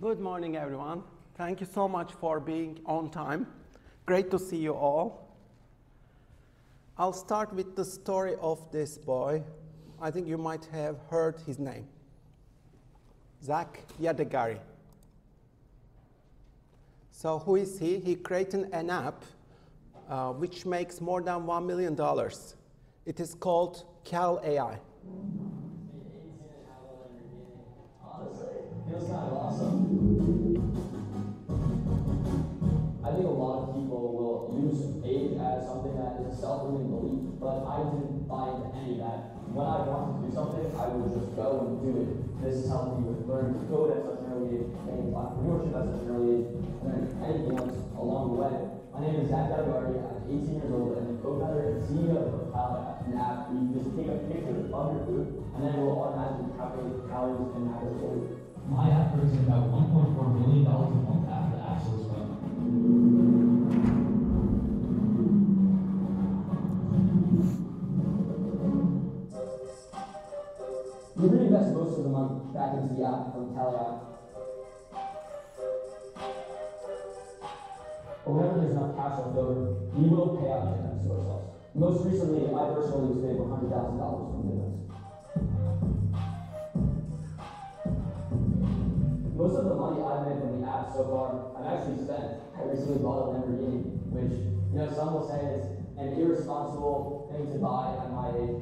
Good morning, everyone. Thank you so much for being on time. Great to see you all. I'll start with the story of this boy. I think you might have heard his name. Zach Yadegari. So who is he? He created an app which makes more than $1 million. It is called Cal AI. Honestly, feels kind of awesome. I think a lot of people will use age as something that is a self-limiting belief, but I didn't buy into any of that. When I wanted to do something, I would just go and do it. This has helped me with learning to code at such an early age, getting entrepreneurship at such an early age, and then anything else along the way. My name is Zach Yadegari. I'm 18 years old and the co-founder and CEO of an app where you just take a picture of your food and then it will automatically calculate calories and macros for you. My app brings in about $1.4 billion a month after the app was run. We reinvest most of the money back into the app from Cal. But whenever there's enough cash left over, we will pay out dividends to ourselves. Most recently, I personally was paid $100,000 from dividends. Most of the money I've made from the app so far, I've actually spent. I recently bought a Lamborghini, which, some will say is an irresponsible thing to buy at my age.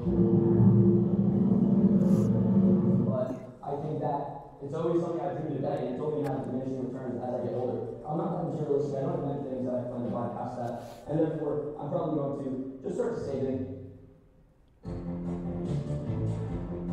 But I think that it's always something I do today, and it's only going to have diminishing returns as I get older. I'm not that materialistic. I don't have many things that I plan to buy past that, and therefore, I'm probably going to just start saving.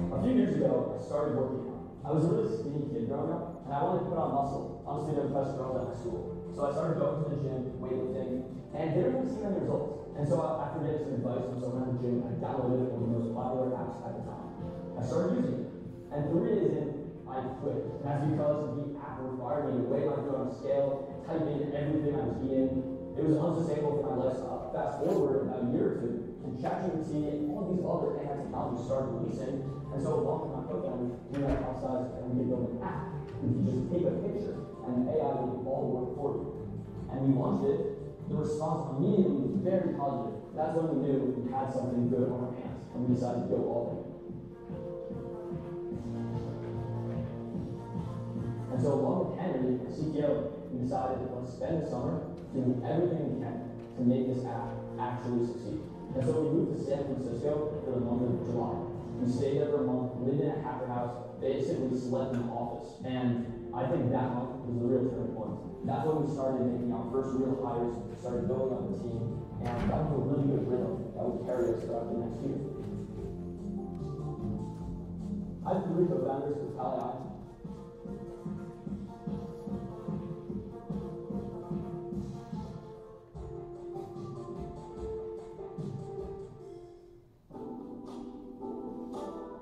A few years ago, I started working out. I was a really skinny kid growing up, and I wanted to put on muscle. Honestly, to impress girls at my school. So I started going to the gym, weightlifting, and didn't really see any results. And so after getting some advice from someone at the gym, I downloaded one of the most popular apps at the time. I started using it, and 3 days in, I quit. And that's because the app required me to weigh my food on a scale, type in everything I was eating. It was unsustainable for my lifestyle. Fast forward about a year or two, and ChatGPT and all these other AI technologies started releasing. And so along with my co-founders, we went outside and we built an app. You can just take a picture, and AI will do all the work for you. And we launched it. The response immediately was very positive. That's when we knew we had something good on our hands, and we decided to go all in. And so along with Henry, the CTO, we decided to spend the summer doing everything we can to make this app actually succeed. And so we moved to San Francisco for the month of July. We stayed there for a month, lived in a hacker house, basically slept in the office. And I think that month was the real turning point. That's when we started making our first real hires, started building up the team, and got into a really good rhythm that would carry us throughout the next year. I have 3 co-founders with Cal.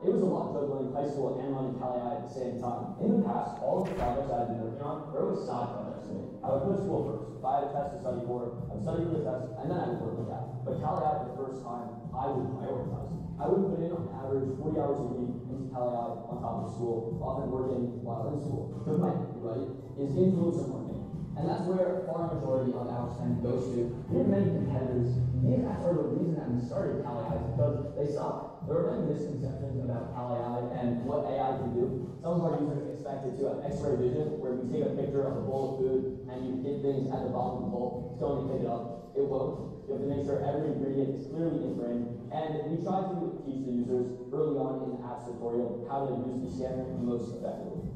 It was a lot juggling high school and running Cal at the same time. In the past, all of the projects I've been working on were always side projects to me. I would go to school first. If I had a test to study for, I would study for the test, and then I would work with that. But Cal for the first time, I would prioritize. I would put in on average 40 hours a week into Cal on top of school, often working while in school. The method, right, is influencer marketing. And that's where a far majority of our spend goes to. We have many competitors. These apps are the reason that we started Cal because they suck. There are many misconceptions about Cal and what AI can do. Some of our users expect it to have X-ray vision, where if you take a picture of a bowl of food and you hit things at the bottom of the bowl, it's going to pick it up. It won't. You have to make sure every ingredient is clearly in frame. And we try to teach the users early on in the app's tutorial how to use the scanner most effectively.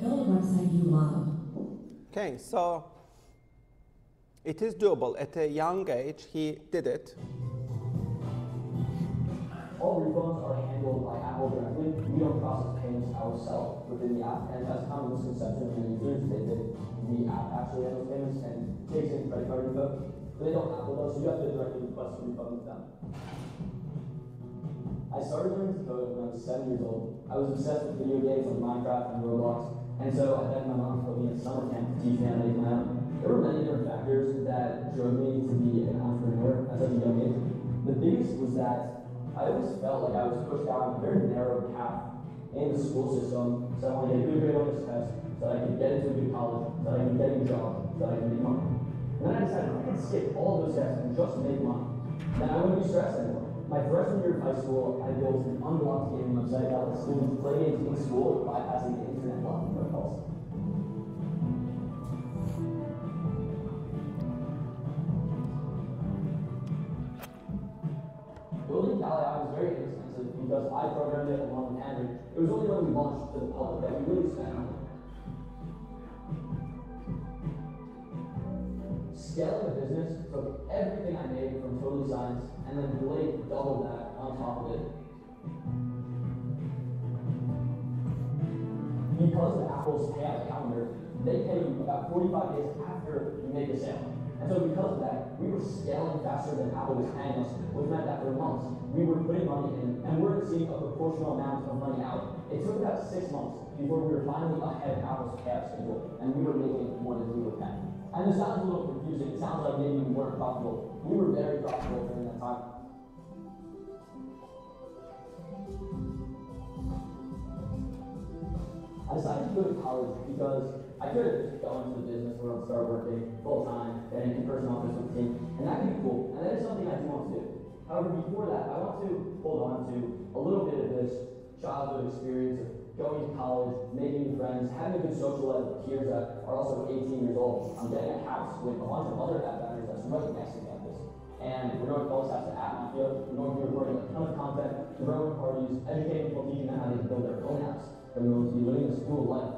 Build a website you love. Okay, so it is doable. At a young age, he did it. All refunds are handled by Apple directly. We don't process payments ourselves within the app, and that's a common misconception from users. They think the app actually handles payments and takes in credit card info, but they don't Apple does, so you have to directly request a refund with them. I started learning to code when I was 7 years old. I was obsessed with video games like Minecraft and Roblox, and so I begged my mom to put me in summer camp to teach me how to make my own. There were many different factors that drove me to be an entrepreneur at such a young age. The biggest was that I always felt like I was pushed down a very narrow path in the school system. So I want to get a good grade on this test, so that I could get into a good college, so that I could get a job, so that I could make money. And then I decided if I could skip all those steps and just make money, then I wouldn't be stressed anymore. My freshman year of high school, I built an unblocked gaming website that let students play games in school bypassing the internet blocking protocols. Building CaliAI was very inexpensive because I programmed it along with Henry. It was only when we launched to the public that we really spent money. Scaling the business took everything I made from Totally Science and then really doubled that on top of it. Because of Apple's payout calendar, they pay you about 45 days after you make a sale. And so because of that, we were scaling faster than Apple was paying us, which meant that for months, we were putting money in and weren't seeing a proportional amount of money out. It took about 6 months before we were finally ahead of Apple's payout schedule, and we were making more than we were paying. And this sounds a little confusing. It sounds like maybe we weren't profitable. We were very profitable during that time. I decided to go to college because I could have just gone into the business where I'd start working full-time, get an in-person office with a team, and that could be cool, and that is something I do want to do. However, before that, I want to hold on to a little bit of this childhood experience of going to college, making new friends, having a good social life with peers that are also 18 years old. I'm getting a house with a bunch of other app founders that's right next to campus. And we're going to both have to app mafia. We're going to be recording a ton of content, throwing parties, educating people, teaching them how to build their own apps. They're going to be living the school life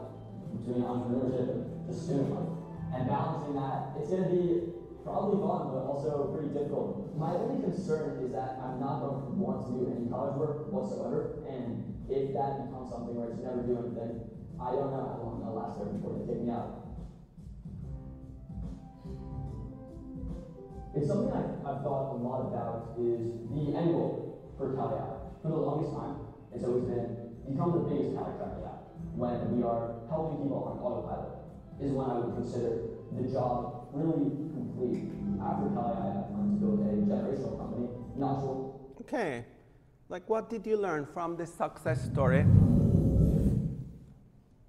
between entrepreneurship and the student life. And balancing that, it's going to be probably fun, but also pretty difficult. My only concern is that I'm not going to want to do any college work whatsoever, and if that becomes something where I just never do anything, I don't know how long I'll last there before they kick me out. It's something I've thought a lot about is the end goal for CaliAI. For the longest time, it's always been become the biggest CaliAI app. When we are helping people on autopilot is when I would consider the job really complete. After CaliAI, I plan to build a generational company, not sure. Okay, like what did you learn from this success story?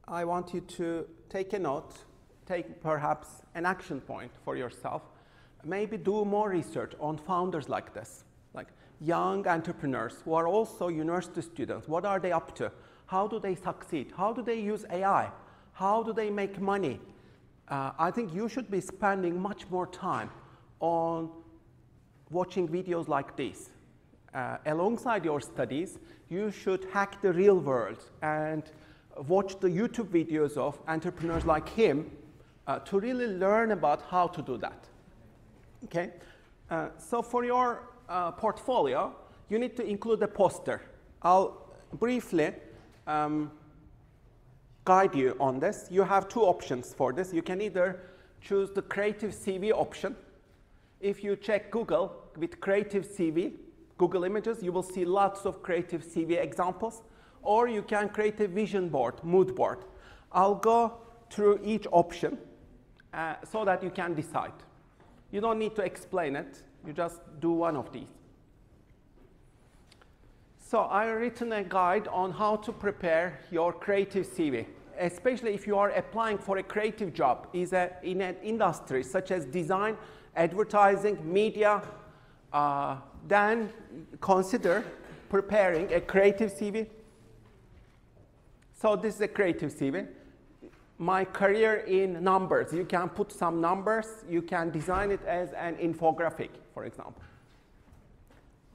I want you to take a note, take perhaps an action point for yourself. Maybe do more research on founders like this, like young entrepreneurs who are also university students. What are they up to? How do they succeed? How do they use AI? How do they make money? I think you should be spending much more time on watching videos like this. Alongside your studies, you should hack the real world and watch the YouTube videos of entrepreneurs like him to really learn about how to do that. Okay? So for your portfolio, you need to include a poster. I'll briefly guide you on this. You have two options for this. You can either choose the Creative CV option. If you check Google with Creative CV, Google Images, you will see lots of Creative CV examples. Or you can create a vision board, mood board. I'll go through each option so that you can decide. You don't need to explain it. You just do one of these. So I've written a guide on how to prepare your creative CV, especially if you are applying for a creative job in an industry such as design, advertising, media. Then consider preparing a creative CV. So this is a creative CV. My career in numbers. You can put some numbers. You can design it as an infographic, for example.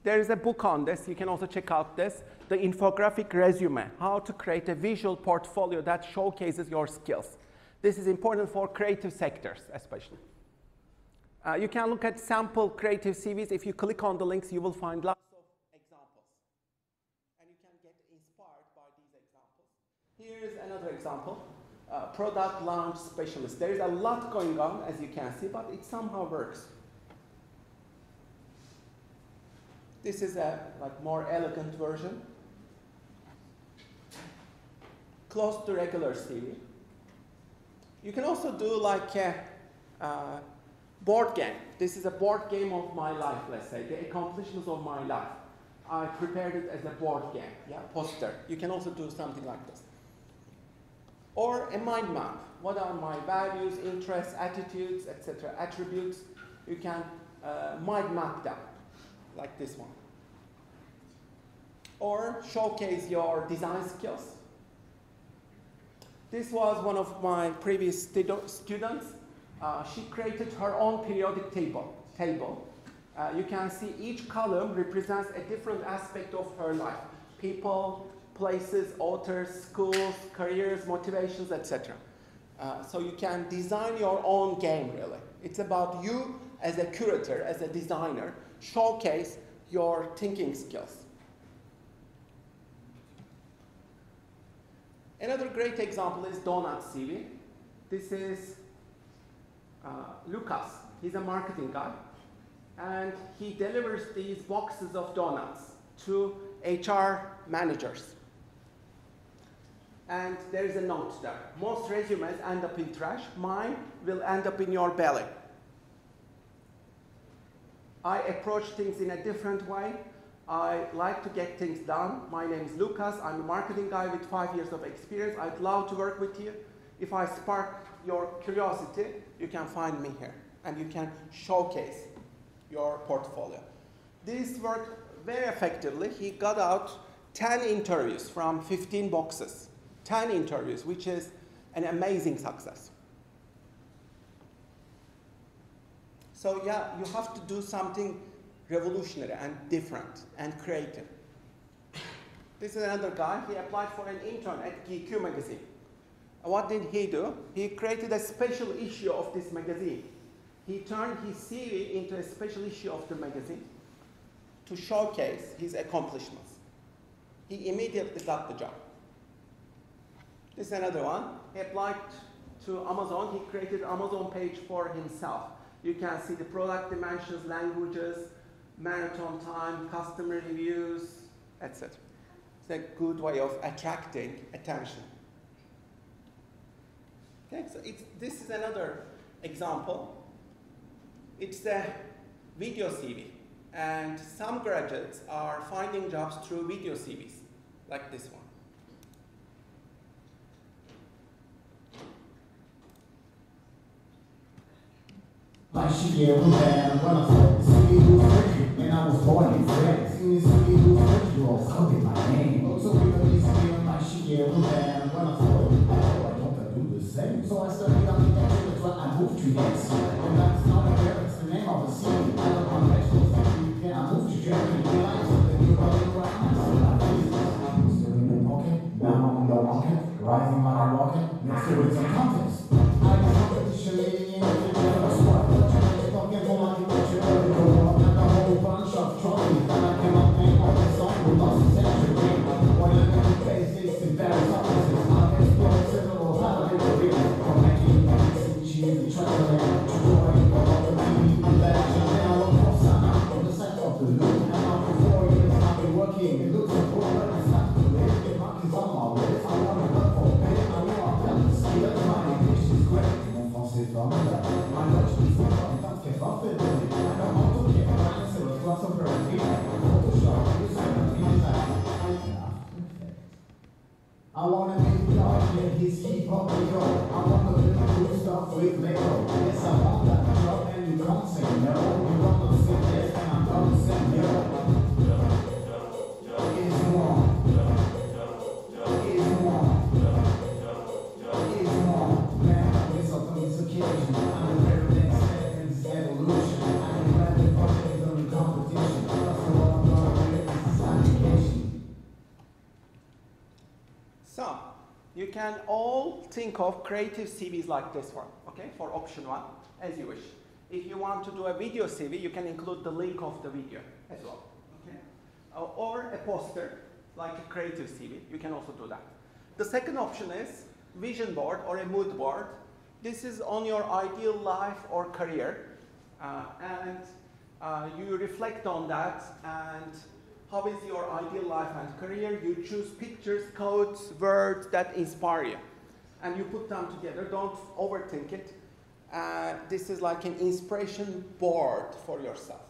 There is a book on this. You can also check out this, the infographic resume, how to create a visual portfolio that showcases your skills. This is important for creative sectors, especially. You can look at sample creative CVs. If you click on the links, you will find lots of examples. And you can get inspired by these examples. Here's another example, product launch specialist. There is a lot going on, as you can see, but it somehow works. This is a more elegant version. Close to regular CV. You can also do like a board game. This is a board game of my life, let's say, the accomplishments of my life. I prepared it as a board game, poster. You can also do something like this. Or a mind map. What are my values, interests, attitudes, etc., attributes? You can mind map them, like this one. Or showcase your design skills. This was one of my previous students. She created her own periodic table. You can see each column represents a different aspect of her life. People, places, authors, schools, careers, motivations, etc. So you can design your own game, really. It's about you as a curator, as a designer, showcase your thinking skills. Another great example is Donut CV. This is Lucas. He's a marketing guy. And he delivers these boxes of donuts to HR managers. And there is a note there. Most resumes end up in trash. Mine will end up in your belly. I approach things in a different way. I like to get things done. My name is Lucas. I'm a marketing guy with 5 years of experience. I'd love to work with you. If I spark your curiosity, you can find me here. And you can showcase your portfolio. This worked very effectively. He got out 10 interviews from 15 boxes. 10 interviews, which is an amazing success. So yeah, you have to do something revolutionary and different and creative. This is another guy. He applied for an intern at GQ magazine. What did he do? He created a special issue of this magazine. He turned his CV into a special issue of the magazine to showcase his accomplishments. He immediately got the job. This is another one. He applied to Amazon. He created an Amazon page for himself. You can see the product dimensions, languages, marathon time, customer reviews, etc. It's a good way of attracting attention. Okay, so this is another example. It's a video CV, and some graduates are finding jobs through video CVs, like this one. Like she get real bad when I saw the city was freaky, and I was born in France. In the city was freaky, you all something my name. So we know this feeling like she get real bad when I saw it. I don't do the same. So I studied architecture, that's why I moved to Yancy. And that's not a fair, it's the name of the city. I love my vegetables, then I moved to Germany. Then I said that you running around. So I did this. I'm still in the pocket, now I'm on the market. Rising while I'm walking, next to it some contest. I was competition lady in the first one. Talking for my future, and a whole bunch of trophies. And I came up and on the song with lost century. When I got to face this in various offices, I've explored several careers. From making eggs and cheese and traveling to drawing all the TV and legend. And I work for Sana on the side of the loop. And after 4 years, I've been working. It looks so cool, but it's not too late. Get markets on my list. I want to work for pay. I know I've done the skill. My English is great. Mon français est formidable. My Dutch is formidable. Che fa fedele, hanno molto che fare se lo sguardo per il video, Photoshop, io sono in design. I wanna make God get his keep up and go. I wanna do cool stuff with Lego. Yes, I want that job and you can't say no. You wanna say yes and I'm gonna say no. Is more. Is more. Is more. Man, it's up on this occasion. I'm the very next evolution. I can grab the project during competition. That's the one I'm gonna do is application. So, you can all think of creative CVs like this one, okay, for option 1, as you wish. If you want to do a video CV, you can include the link of the video as well, okay? Or a poster, like a creative CV, you can also do that. The second option is vision board or a mood board. This is on your ideal life or career. You reflect on that and how is your ideal life and career. You choose pictures, quotes, words that inspire you. And you put them together, don't overthink it. This is like an inspiration board for yourself.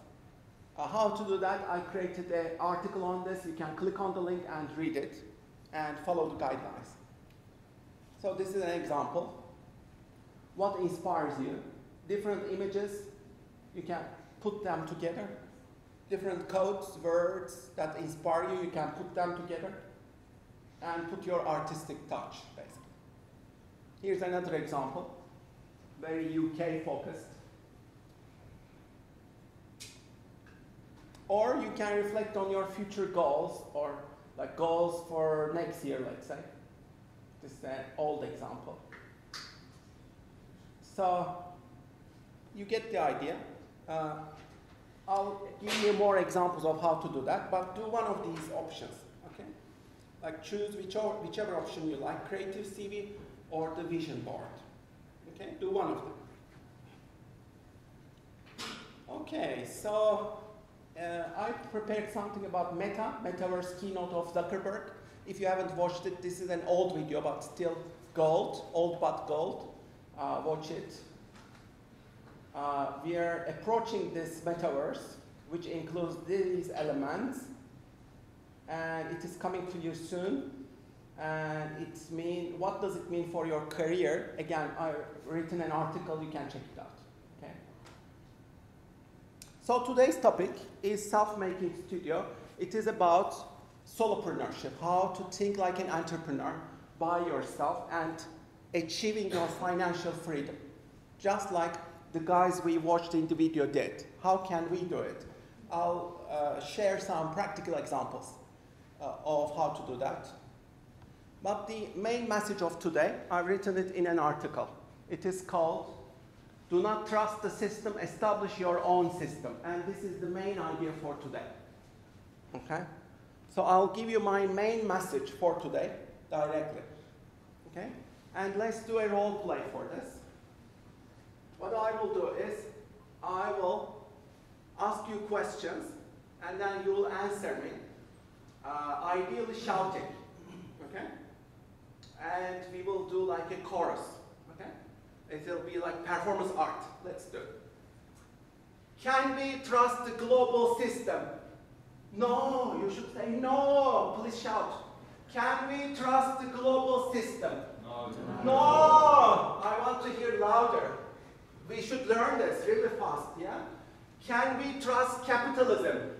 How to do that? I created an article on this. You can click on the link and read it and follow the guidelines. So this is an example. What inspires you? Different images, you can put them together. Different codes, words that inspire you, you can put them together and put your artistic touch, basically. Here's another example, very UK focused. Or you can reflect on your future goals, or like goals for next year, let's say. This is an old example. So you get the idea. I'll give you more examples of how to do that, but do one of these options, okay? Like choose whichever option you like, creative CV or the vision board. Okay, do one of them. Okay, so I prepared something about Metaverse keynote of Zuckerberg. If you haven't watched it, this is an old video, but still gold, old but gold. Watch it. We are approaching this metaverse, which includes these elements, and it is coming to you soon. And what does it mean for your career? Again, I've written an article, you can check it out. Okay. So today's topic is Self-Making Studio. It is about solopreneurship, how to think like an entrepreneur by yourself and achieving your financial freedom, just like the guys we watched in the video did. How can we do it? I'll share some practical examples of how to do that. But the main message of today, I've written it in an article. It is called, "Do not trust the system, establish your own system." And this is the main idea for today. Okay? So I'll give you my main message for today directly. Okay? And let's do a role play for this. What I will do is, I will ask you questions, and then you will answer me, ideally shouting, okay? And we will do like a chorus, okay? It will be like performance art. Let's do it. Can we trust the global system? No, you should say no. Please shout. Can we trust the global system? No. No, I want to hear louder. We should learn this really fast, yeah? Can we trust capitalism?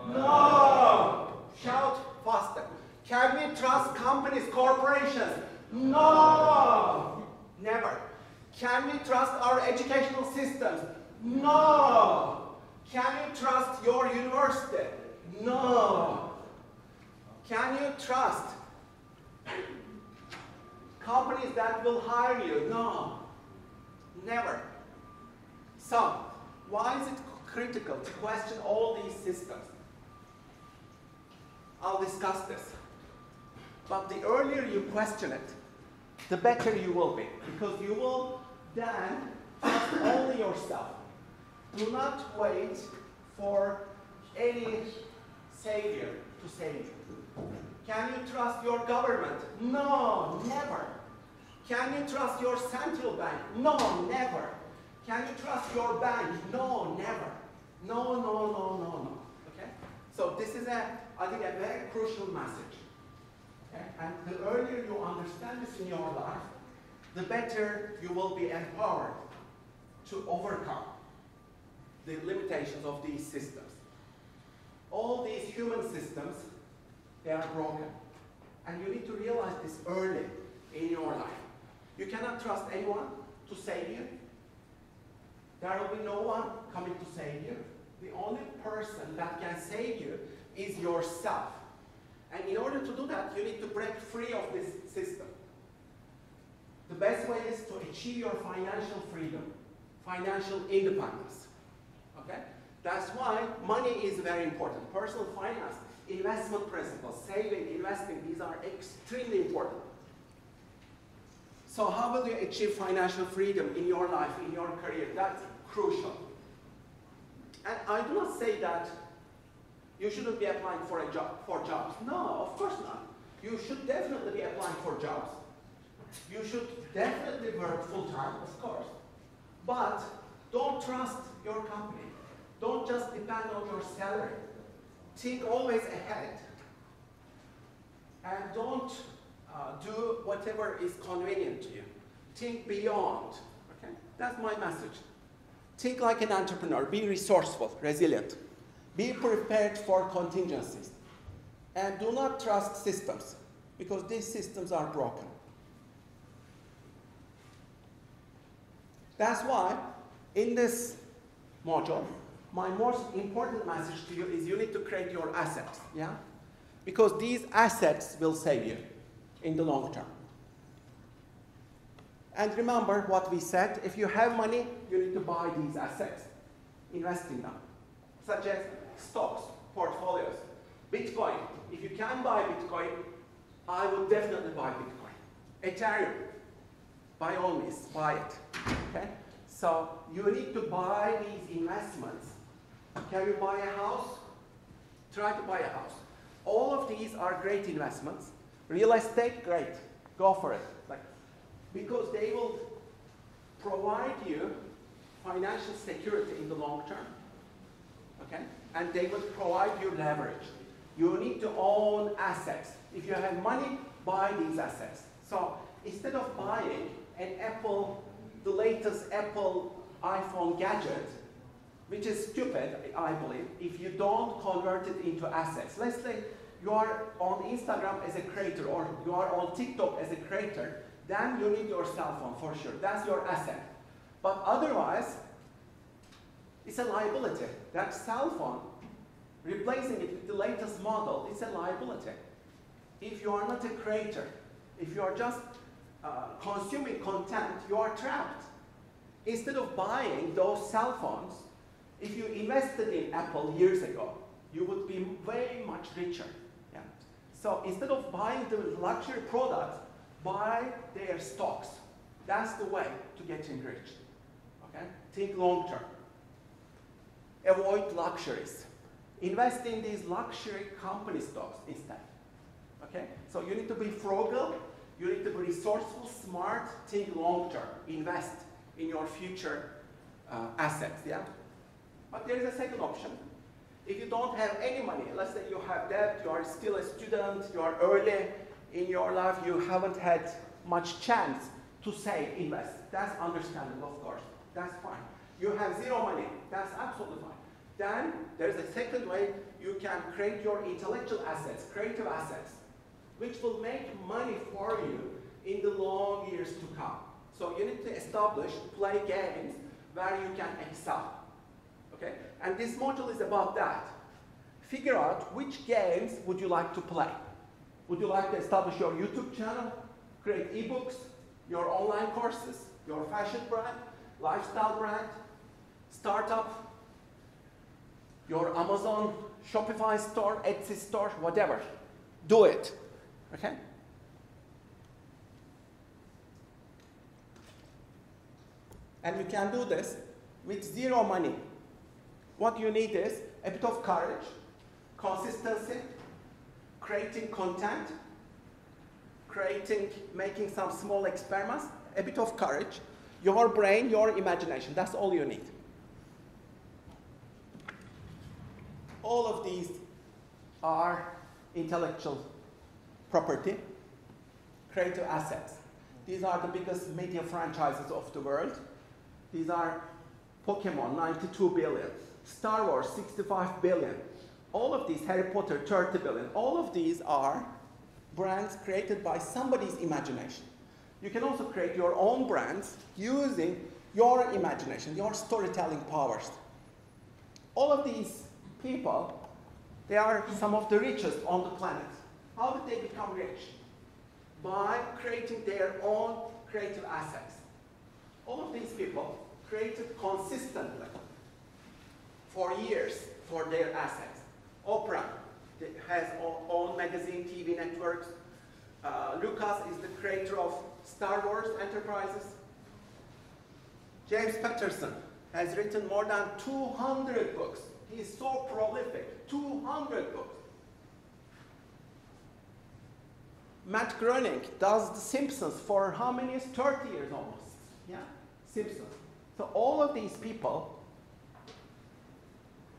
No. Shout faster. Can we trust companies, corporations? No. Never. Can we trust our educational systems? No. Can you trust your university? No. Can you trust companies that will hire you? No. Never. So, why is it critical to question all these systems? I'll discuss this. But the earlier you question it, the better you will be, because you will then trust only yourself. Do not wait for any savior to save you. Can you trust your government? No, never. Can you trust your central bank? No, never. Can you trust your bank? No, never. No, no, no, no, no. Okay? So this is, I think, a very crucial message. Okay? And the earlier you understand this in your life, the better you will be empowered to overcome the limitations of these systems. All these human systems, they are broken. And you need to realize this early in your life. You cannot trust anyone to save you. There will be no one coming to save you. The only person that can save you is yourself. And in order to do that, you need to break free of this system. The best way is to achieve your financial freedom, financial independence. Okay? That's why money is very important. Personal finance, investment principles, saving, investing, these are extremely important. So how will you achieve financial freedom in your life, in your career? That's crucial. And I do not say that you shouldn't be applying for jobs. No, of course not. You should definitely be applying for jobs. You should definitely work full-time, of course. But don't trust your company. Don't just depend on your salary. Think always ahead. And don't do whatever is convenient to you. Think beyond. Okay? That's my message. Think like an entrepreneur. Be resourceful, resilient. Be prepared for contingencies. And do not trust systems, because these systems are broken. That's why, in this module, my most important message to you is you need to create your assets, yeah? Because these assets will save you in the long term. And remember what we said, if you have money, you need to buy these assets, invest in them, such as stocks, portfolios, Bitcoin. If you can buy Bitcoin, I would definitely buy Bitcoin. Ethereum, by all means, buy it, okay? So you need to buy these investments. Can you buy a house? Try to buy a house. All of these are great investments. Real estate, great. Go for it. Because they will provide you financial security in the long term. Okay? And they will provide you leverage. You need to own assets. If you have money, buy these assets. So instead of buying an Apple, the latest Apple iPhone gadget, which is stupid, I believe, if you don't convert it into assets. Let's say you are on Instagram as a creator, or you are on TikTok as a creator, then you need your cell phone for sure. That's your asset. But otherwise, it's a liability. That cell phone, replacing it with the latest model, is a liability. If you are not a creator, if you are just consuming content, you are trapped. Instead of buying those cell phones, if you invested in Apple years ago, you would be way much richer. Yeah? So instead of buying the luxury products, buy their stocks. That's the way to get enriched. Okay? Think long term. Avoid luxuries. Invest in these luxury company stocks instead. Okay? So you need to be frugal, you need to be resourceful, smart, think long term. Invest in your future assets. Yeah? But there is a second option. If you don't have any money, let's say you have debt, you are still a student, you are early in your life, you haven't had much chance to save, invest. That's understandable, of course. That's fine. You have zero money. That's absolutely fine. Then there's a second way. You can create your intellectual assets, creative assets, which will make money for you in the long years to come. So you need to establish, play games where you can excel. Okay? And this module is about that. Figure out which games would you like to play. Would you like to establish your YouTube channel, create ebooks, your online courses, your fashion brand, lifestyle brand, startup, your Amazon, Shopify store, Etsy store, whatever. Do it. Okay? And you can do this with zero money. What you need is a bit of courage, consistency, creating content, making some small experiments, a bit of courage, your brain, your imagination. That's all you need. All of these are intellectual property, creative assets. These are the biggest media franchises of the world. These are Pokemon, 92 billion. Star Wars, 65 billion. All of these, Harry Potter, 30 billion. All of these are brands created by somebody's imagination. You can also create your own brands using your imagination, your storytelling powers. All of these people, they are some of the richest on the planet. How did they become rich? By creating their own creative assets. All of these people created consistently for years for their assets. Oprah has own magazine, TV networks. Lucas is the creator of Star Wars Enterprises. James Patterson has written more than 200 books. He is so prolific, 200 books. Matt Groening does The Simpsons for how many years? 30 years almost. Yeah, Simpsons. So all of these people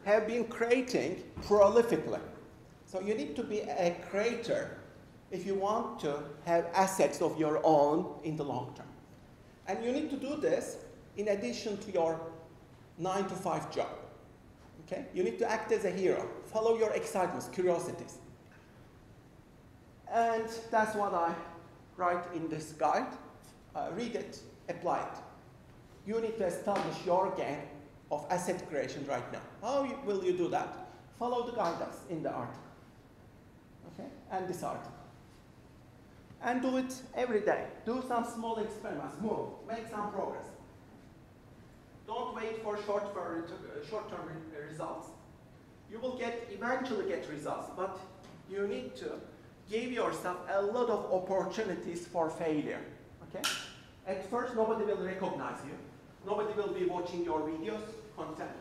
have been creating prolifically. So you need to be a creator if you want to have assets of your own in the long term. And you need to do this in addition to your 9-to-5 job. Okay? You need to act as a hero. Follow your excitements, curiosities. And that's what I write in this guide. Read it, apply it. You need to establish your game of asset creation right now. How will you do that? Follow the guidance in the article. Okay? And this article. And do it every day. Do some small experiments. Move. Make some progress. Don't wait for short-term results. You will eventually get results, but you need to give yourself a lot of opportunities for failure. Okay? At first, nobody will recognize you. Nobody will be watching your videos, content.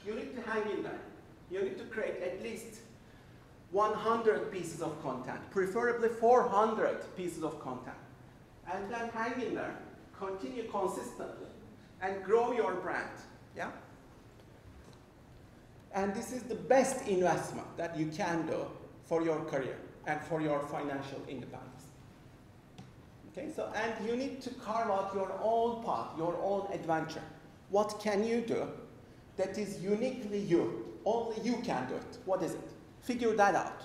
You need to hang in there. You need to create at least 100 pieces of content, preferably 400 pieces of content. And then hang in there, continue consistently, and grow your brand. Yeah? And this is the best investment that you can do for your career and for your financial independence. Okay, so, and you need to carve out your own path, your own adventure. What can you do that is uniquely you? Only you can do it. What is it? Figure that out.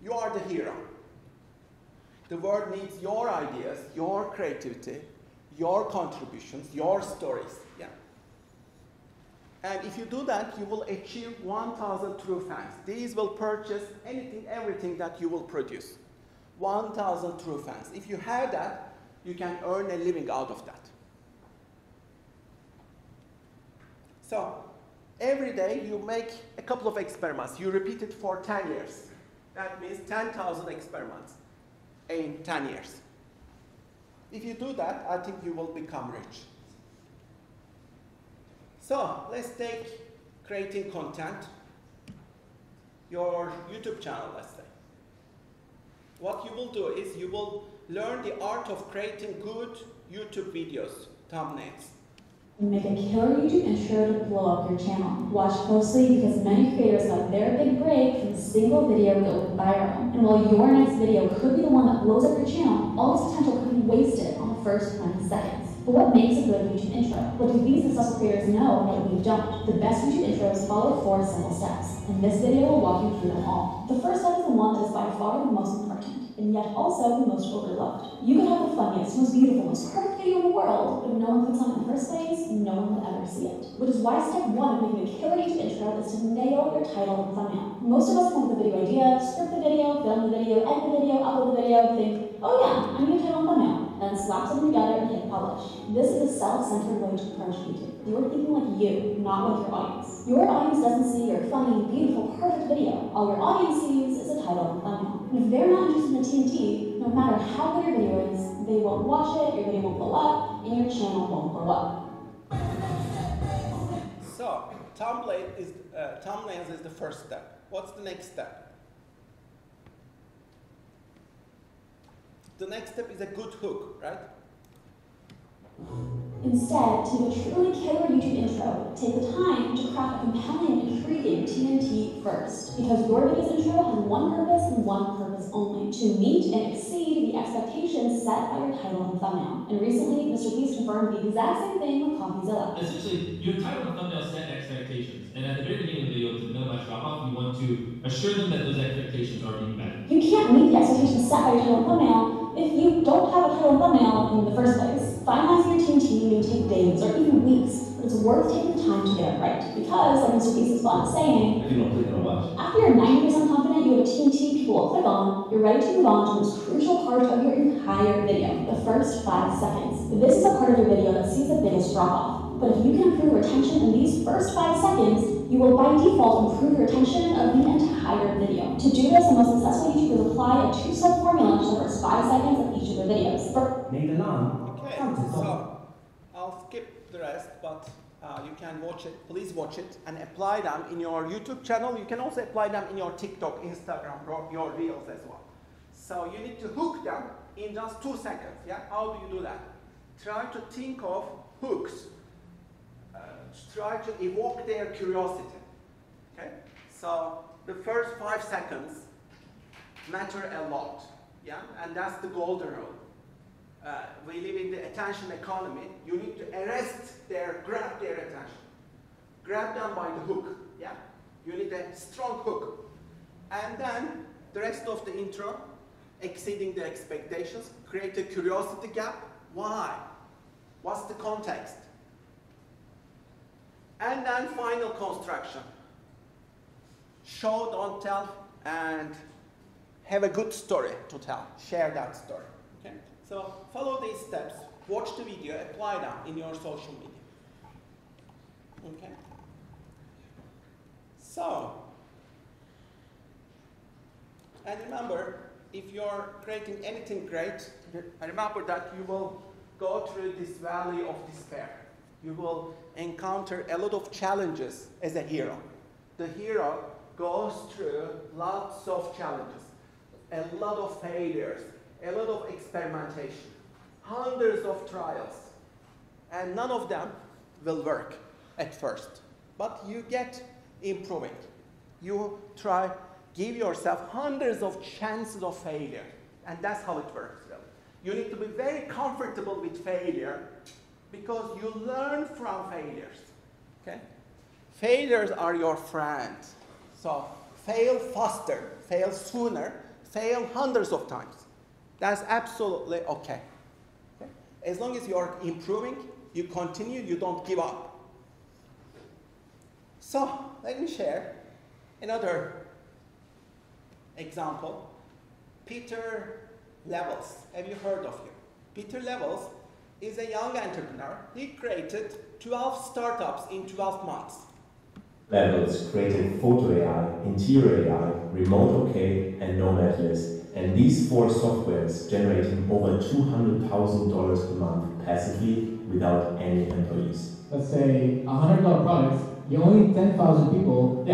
You are the hero. The world needs your ideas, your creativity, your contributions, your stories. Yeah. And if you do that, you will achieve 1,000 true fans. These will purchase anything, everything that you will produce. 1,000 true fans. If you have that, you can earn a living out of that. So, every day you make a couple of experiments. You repeat it for 10 years. That means 10,000 experiments in 10 years. If you do that, I think you will become rich. So, let's take creating content, your YouTube channel, let's say. What you will do is you will learn the art of creating good YouTube videos, thumbnails. Make a killer YouTube intro to blow up your channel. Watch closely because many creators let their big break from a single video go viral. And while your next video could be the one that blows up your channel, all this potential could be wasted on the first 20 seconds. But what makes a good YouTube intro? What do these successful creators know that we don't? The best YouTube intros follow 4 simple steps, and this video will walk you through them all. The first step is the one that is by far the most important, and yet also the most overlooked. You can have the funniest, most beautiful, most perfect video in the world, but if no one clicks on it in the first place, no one will ever see it. Which is why step 1 of making a killer YouTube intro is to nail your title and thumbnail. Most of us come with a video idea, script the video, film the video, edit the video, upload the video, think, oh yeah, I need a title and thumbnail, then slap something together and hit publish. This is a self-centered way to approach YouTube. You're thinking like you, not like your audience. Your audience doesn't see your funny, beautiful, perfect video. All your audience sees is a title and thumbnail. And if they're not interested in the TNT, no matter how good your video is, they won't watch it, your video won't blow up, and your channel won't blow up. So, thumbnails is the first step. What's the next step? The next step is a good hook, right? Instead, to make a truly killer YouTube intro, take the time to craft a compelling, intriguing TNT first. Because your video's intro has one purpose and one purpose only: to meet and exceed the expectations set by your title and thumbnail. And recently, Mr. Beast confirmed the exact same thing with CopyZilla. Essentially, your title and thumbnail set expectations, and at the very beginning of the video, to minimize drop-off, you want to assure them that those expectations are being met. You can't meet the expectations set by your title and thumbnail if you don't have a title and thumbnail in the first place. Finalizing your TNT may take days or even weeks, but it's worth taking the time to get it right. Because, like Mr. Beast is fond of saying, If you don't click on watch. after you're 90% confident you have a TNT people will click on, you're ready to move on to the most crucial part of your entire video, the first 5 seconds. This is a part of your video that sees the biggest drop-off. But if you can improve retention in these first 5 seconds, you will by default improve your retention of the entire video. To do this, the most successful YouTubers apply a 2-step formula to the first 5 seconds of each of their videos. Okay, so I'll skip the rest, but you can watch it. Please watch it and apply them in your YouTube channel. You can also apply them in your TikTok, Instagram, your Reels as well. So you need to hook them in just 2 seconds. Yeah, how do you do that? Try to think of hooks. Try to evoke their curiosity. Okay, so the first 5 seconds, matter a lot. Yeah? And that's the golden rule. We live in the attention economy. You need to grab their attention. Grab them by the hook. Yeah? You need a strong hook. And then the rest of the intro, exceeding the expectations, create a curiosity gap. Why? What's the context? And then final construction. Show, don't tell, and have a good story to tell. Share that story. Okay? So follow these steps. Watch the video, apply them in your social media. Okay? So, and remember, if you're creating anything great, remember that you will go through this valley of despair. You will encounter a lot of challenges as a hero. The hero goes through lots of challenges, a lot of failures, a lot of experimentation, hundreds of trials, and none of them will work at first. But you get improving. You try, give yourself hundreds of chances of failure, and that's how it works, really. You need to be very comfortable with failure because you learn from failures, okay? Failures are your friend. So fail faster, fail sooner, fail hundreds of times. That's absolutely okay. As long as you're improving, you continue, you don't give up. So let me share another example. Peter Levels. Have you heard of him? Peter Levels is a young entrepreneur. He created 12 startups in 12 months. Levels created photo AI, interior AI, remote OK, and nomad list. And these 4 softwares generating over $200,000 per month passively without any employees. Let's say $100 products, you only need 10,000 people,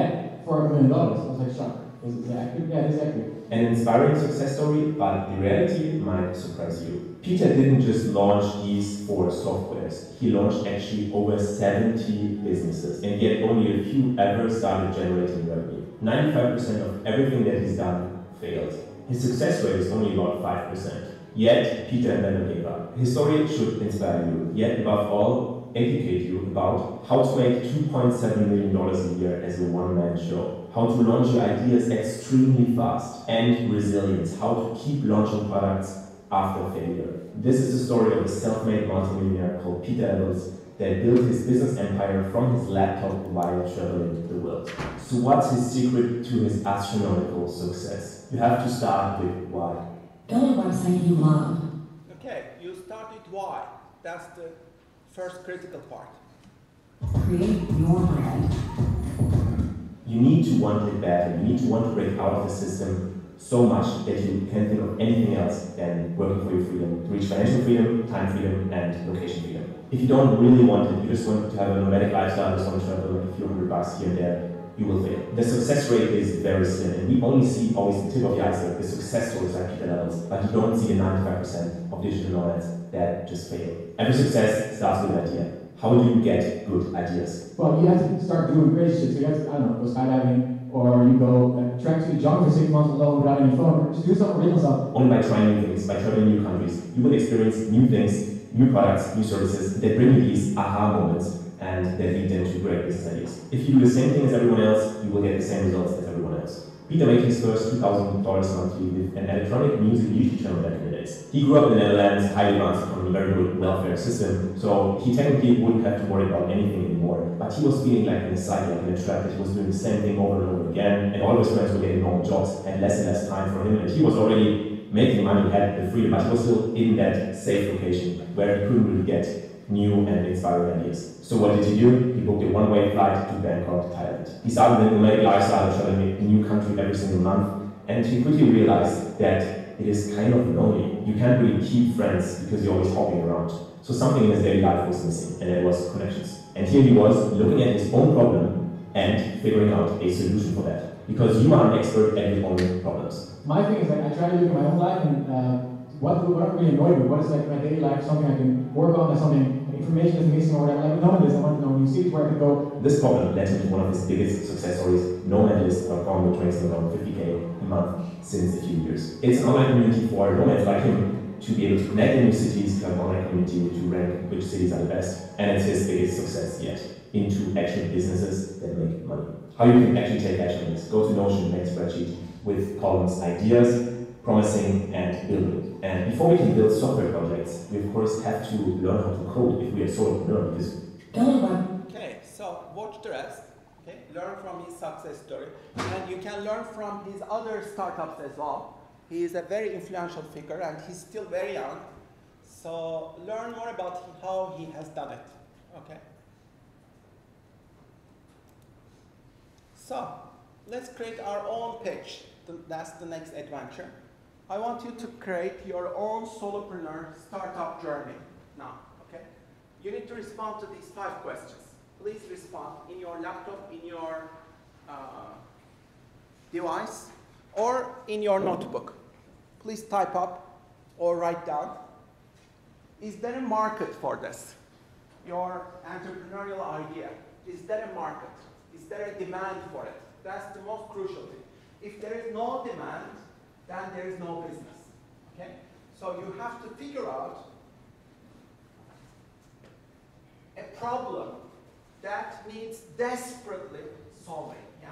for $1 million. I was like, shocked. Is it accurate? Yeah, it is accurate. An inspiring success story, but the reality might surprise you. Peter didn't just launch these 4 softwares. He launched actually over 70 businesses, and yet only a few ever started generating revenue. 95% of everything that he's done failed. His success rate is only about 5%. Yet, Peter never gave up. His story should inspire you, yet above all, educate you about how to make $2.7 million a year as a one-man show, how to launch your ideas extremely fast, and resilience, how to keep launching products after failure. This is the story of a self-made multimillionaire called Peter Levels that built his business empire from his laptop while traveling the world. So what's his secret to his astronomical success? You have to start with why. Build a website you love. Okay, you start with why. That's the first critical part. Create your brand. You need to want it better. You need to want to break out of the system so much that you can't think of anything else than working for your freedom, to reach financial freedom, time freedom, and location freedom. If you don't really want it, you just want to have a nomadic lifestyle, just want to travel like a few $100 here and there, you will fail. The success rate is very slim, and we only see always the tip of the iceberg, the success stories like Peter Levels, but you don't see the 95% of digital nomads that just fail. Every success starts with an idea. How do you get good ideas? Well, you have to start doing crazy shit. So you have to, I don't know, go skydiving, or you go track to the jungle for 6 months alone without any phone, or just do something original stuff. Only by trying new things, by traveling new countries, you will experience new things, new products, new services that bring you these aha moments and that lead them to great business ideas. If you do the same thing as everyone else, you will get the same results as everyone else. Peter made his first $2,000 monthly with an electronic music YouTube channel back in the days. He grew up in the Netherlands, highly advanced economy, very good welfare system, so he technically wouldn't have to worry about anything anymore. But he was feeling like in a cycle, like in a trap, that he was doing the same thing over and over again, and all of his friends were getting normal jobs, and less time for him, and he was already making money, had the freedom, but he was still in that safe location where he couldn't really get new and inspiring ideas. So what did he do? He booked a one-way flight to Bangkok, Thailand. He started a nomadic lifestyle, traveling a new country every single month, and he quickly realized that it is kind of lonely. You can't really keep friends because you're always hopping around. So something in his daily life was missing, and it was connections. And here he was, looking at his own problem and figuring out a solution for that. Because you are an expert at your own problems. My thing is, like, I try to look at my own life and what I'm really annoyed with, what is like my daily life, something I can work on, something, information is missing or whatever. Like, knowing this, I want to know new cities where I can go. This problem led him to one of his biggest success stories. Nomadlist.com, which ranks around 50K a month since a few years. It's an online community for nomads like him to be able to connect in new cities, to have an online community to rank which cities are the best, and it's his biggest success yet, into actual businesses that make money. How you can actually take action on this. Go to Notion, make a spreadsheet with columns, ideas, promising, and building. And before we can build software projects, we of course have to learn how to code if we are solopreneur, because okay, so watch the rest. Okay, learn from his success story, and you can learn from his other startups as well. He is a very influential figure, and he's still very young. So learn more about how he has done it. Okay. So let's create our own pitch. That's the next adventure. I want you to create your own solopreneur startup journey now. Okay. You need to respond to these 5 questions. Please respond in your laptop, in your device, or in your notebook. Please type up or write down. Is there a market for this? Your entrepreneurial idea. Is there a market? Is there a demand for it? That's the most crucial thing. If there is no demand, then there is no business. Okay? So you have to figure out a problem that needs desperately solving. Yeah?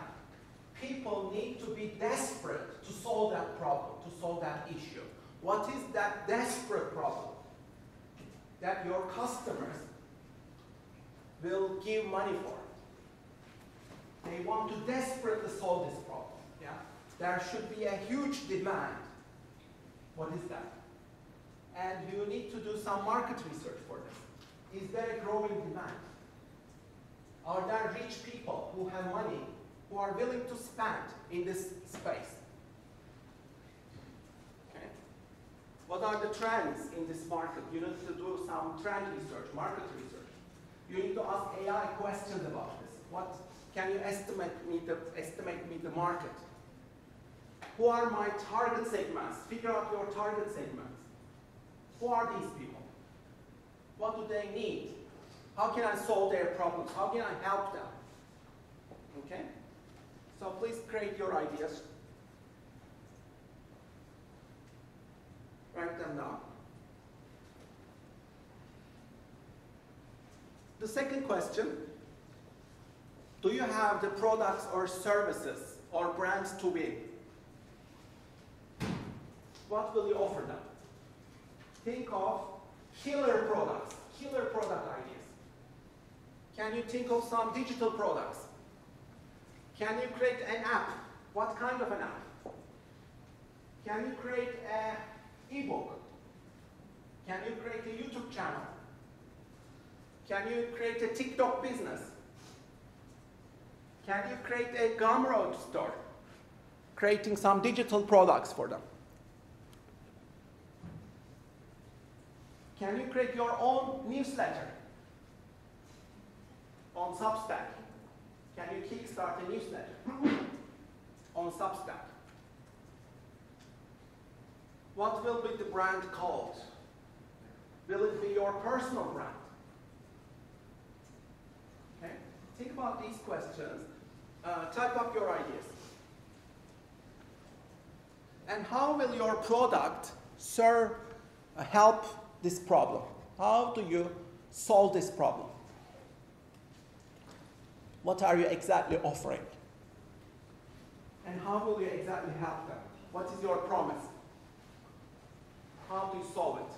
People need to be desperate to solve that problem, to solve that issue. What is that desperate problem that your customers will give money for? They want to desperately solve this problem. Yeah? There should be a huge demand. What is that? And you need to do some market research for this. Is there a growing demand? Are there rich people who have money, who are willing to spend in this space? Okay. What are the trends in this market? You need to do some trend research, market research. You need to ask AI questions about this. What can you estimate me the market? Who are my target segments? Figure out your target segments. Who are these people? What do they need? How can I solve their problems? How can I help them? Okay? So please create your ideas. Write them down. The second question, do you have the products or services or brands to win? What will you offer them? Think of killer products, killer product ideas. Can you think of some digital products? Can you create an app? What kind of an app? Can you create an ebook? Can you create a YouTube channel? Can you create a TikTok business? Can you create a Gumroad store? Creating some digital products for them. Can you create your own newsletter on Substack? Can you kickstart a newsletter on Substack? What will be the brand called? Will it be your personal brand? Okay? Think about these questions. Type up your ideas. And how will your product help this problem? How do you solve this problem? What are you exactly offering? And how will you exactly help them? What is your promise? How do you solve it?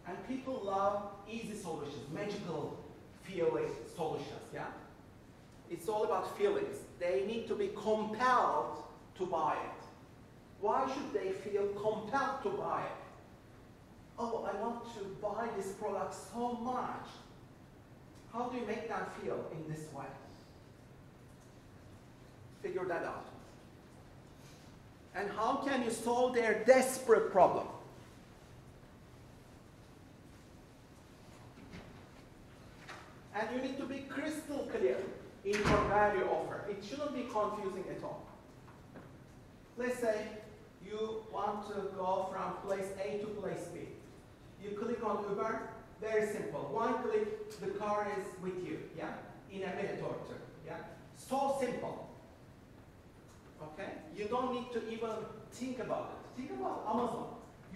And people love easy solutions, magical feeling solutions, yeah? It's all about feelings. They need to be compelled to buy it. Why should they feel compelled to buy it? Oh, I want to buy this product so much. How do you make them feel in this way? Figure that out. And how can you solve their desperate problem? And you need to be crystal clear in your value offer. It shouldn't be confusing at all. Let's say you want to go from place A to place B. You click on Uber, very simple. One click, the car is with you, yeah? In a minute or two, yeah? So simple. Okay? You don't need to even think about it. Think about Amazon.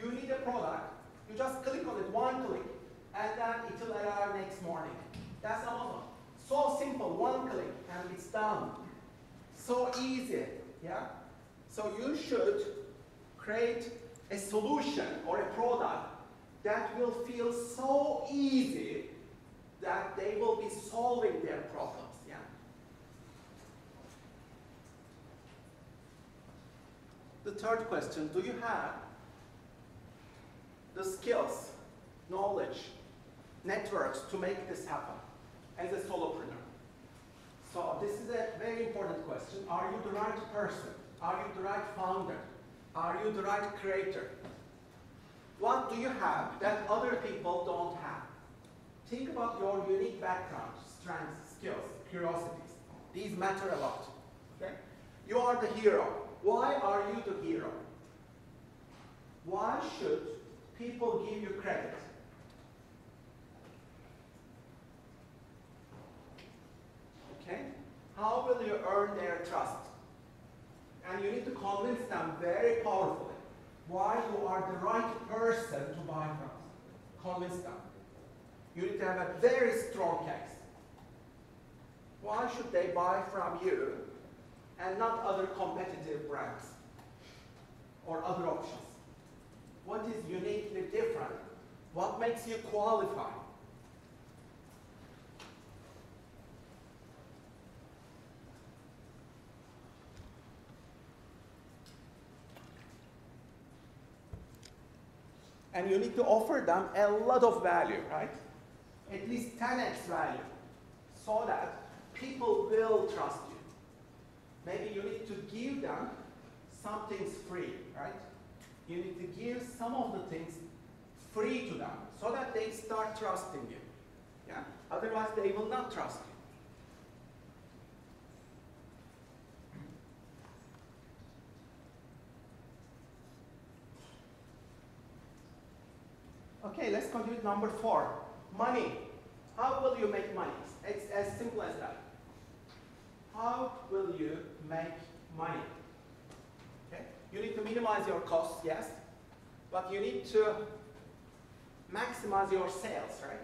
You need a product, you just click on it, one click, and then it will arrive next morning. That's Amazon. So simple, one click, and it's done. So easy, yeah? So you should create a solution or a product that will feel so easy that they will be solving their problems, yeah? The third question, do you have the skills, knowledge, networks to make this happen as a solopreneur? So this is a very important question. Are you the right person? Are you the right founder? Are you the right creator? What do you have that other people don't have? Think about your unique background, strengths, skills, curiosities. These matter a lot. Okay? You are the hero. Why are you the hero? Why should people give you credit? Okay? How will you earn their trust? And you need to convince them very powerfully why you are the right person to buy from. Convince them. You need to have a very strong case. Why should they buy from you and not other competitive brands or other options? What is uniquely different? What makes you qualify? And you need to offer them a lot of value, right? At least 10x value, so that people will trust you. Maybe you need to give them some things free, right? You need to give some of the things free to them, so that they start trusting you. Yeah? Otherwise, they will not trust you. Okay, let's continue with number 4. Money. How will you make money? It's as simple as that. How will you make money? Okay? You need to minimize your costs, yes, but you need to maximize your sales, right?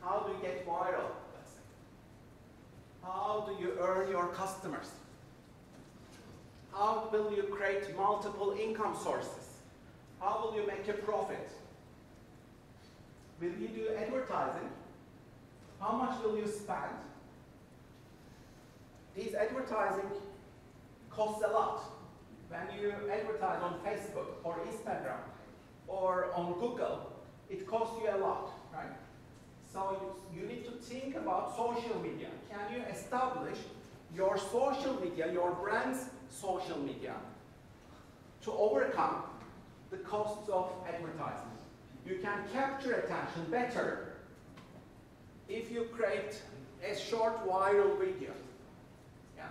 How do you get viral, let's say? How do you earn your customers? How will you create multiple income sources? How will you make a profit? Will you do advertising? How much will you spend? These advertising costs a lot. When you advertise on Facebook or Instagram or on Google, it costs you a lot, right? So you need to think about social media. Can you establish your social media, your brand's social media, to overcome the costs of advertising? You can capture attention better if you create a short viral video. Yeah.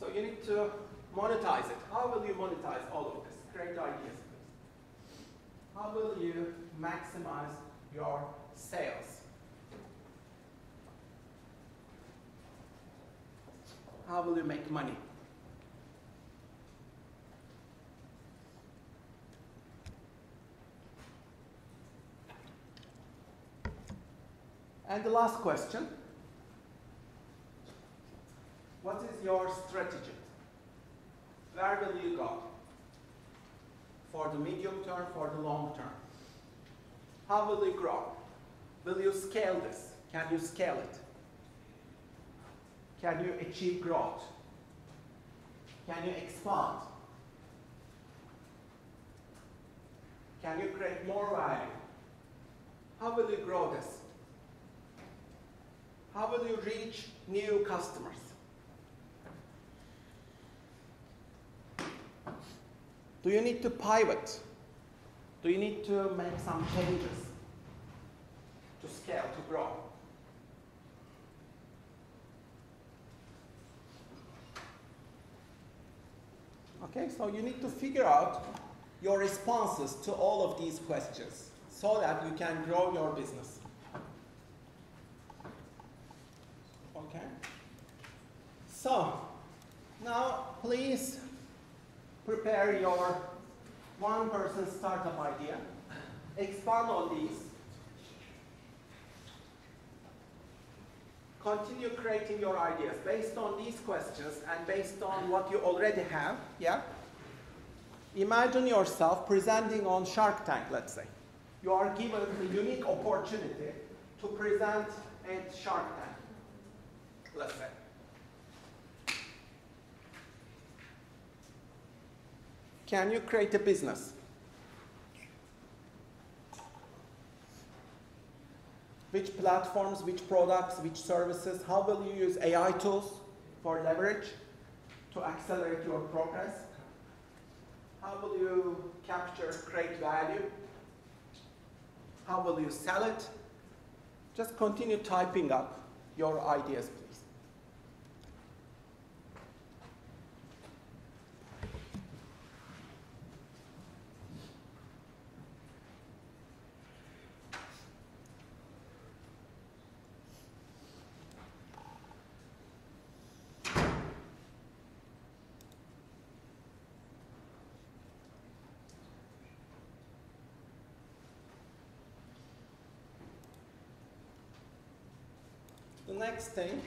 So you need to monetize it. How will you monetize all of this? Great ideas. How will you maximize your sales? How will you make money? And the last question, what is your strategy? Where will you go? For the medium term, for the long term? How will you grow? Will you scale this? Can you scale it? Can you achieve growth? Can you expand? Can you create more value? How will you grow this? How will you reach new customers? Do you need to pivot? Do you need to make some changes? Okay, so you need to figure out your responses to all of these questions so that you can grow your business. Okay? So, now please prepare your one-person startup idea. Expand on these. Continue creating your ideas based on these questions and based on what you already have, yeah? Imagine yourself presenting on Shark Tank, let's say. You are given the unique opportunity to present at Shark Tank, let's say. Can you create a business? Which platforms, which products, which services? How will you use AI tools for leverage to accelerate your progress? How will you capture, create value? How will you sell it? Just continue typing up your ideas, please. The next thing,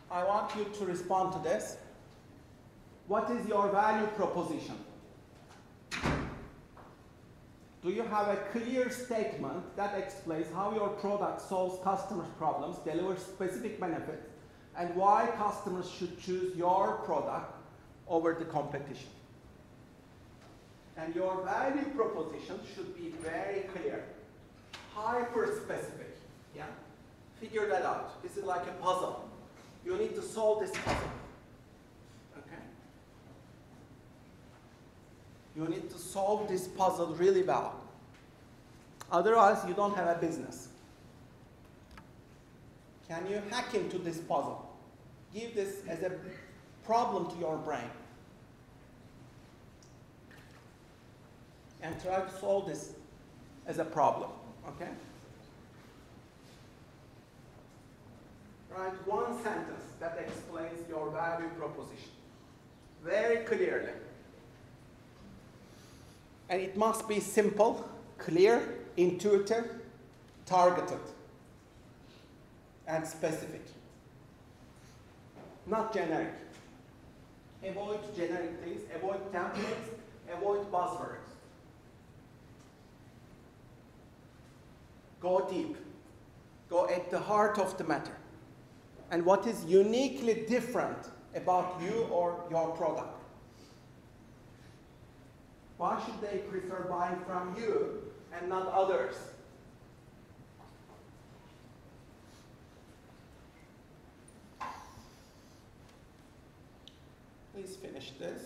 I want you to respond to this. What is your value proposition? Do you have a clear statement that explains how your product solves customers' problems, delivers specific benefits, and why customers should choose your product over the competition? And your value proposition should be very clear, hyper-specific, yeah? Figure that out. This is like a puzzle. You need to solve this puzzle. Okay? You need to solve this puzzle really well. Otherwise, you don't have a business. Can you hack into this puzzle? Give this as a problem to your brain. And try to solve this as a problem. Okay? Write one sentence that explains your value proposition very clearly. And it must be simple, clear, intuitive, targeted, and specific. Not generic. Avoid generic things, avoid templates, avoid buzzwords. Go deep. Go at the heart of the matter. And what is uniquely different about you or your product? Why should they prefer buying from you and not others? Please finish this.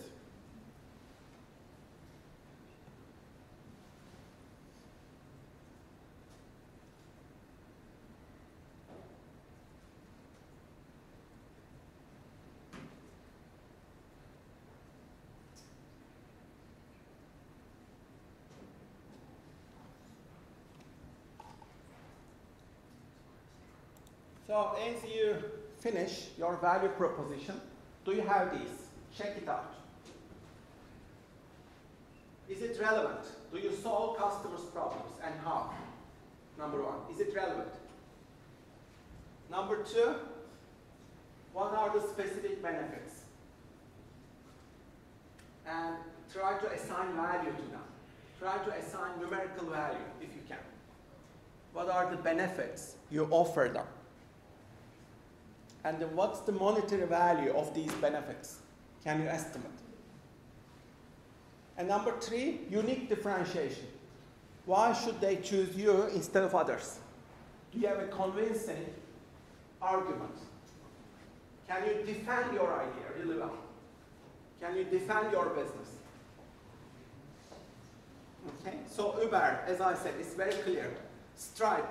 So as you finish your value proposition, do you have these? Check it out. Is it relevant? Do you solve customers' problems and how? Number one, is it relevant? Number two, what are the specific benefits? And try to assign value to them. Try to assign numerical value if you can. What are the benefits you offer them? And then what's the monetary value of these benefits? Can you estimate? And number three, unique differentiation. Why should they choose you instead of others? Do you have a convincing argument? Can you defend your idea really well? Can you defend your business? Okay, so Uber, as I said, is very clear. Stripe,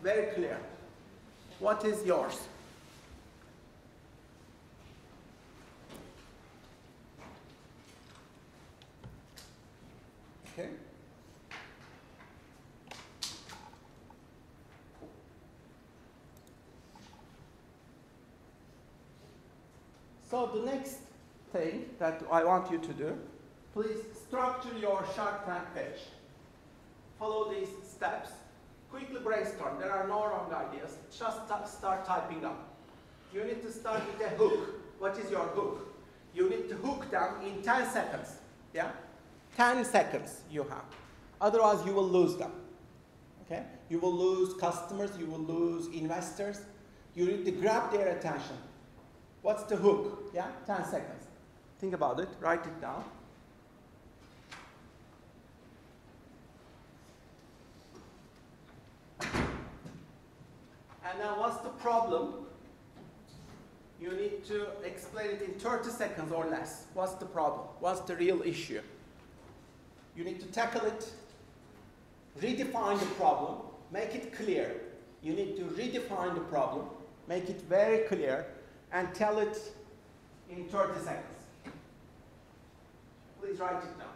very clear. What is yours? So the next thing that I want you to do, please structure your Shark Tank page. Follow these steps. Quickly brainstorm. There are no wrong ideas. Just start typing up. You need to start with a hook. What is your hook? You need to hook them in 10 seconds. Yeah? 10 seconds you have. Otherwise, you will lose them. Okay? You will lose customers. You will lose investors. You need to grab their attention. What's the hook? Yeah? 10 seconds. Think about it. Write it down. And now what's the problem? You need to explain it in 30 seconds or less. What's the problem? What's the real issue? You need to tackle it, redefine the problem, make it clear. You need to redefine the problem, make it very clear, and tell it in 30 seconds. Please write it down.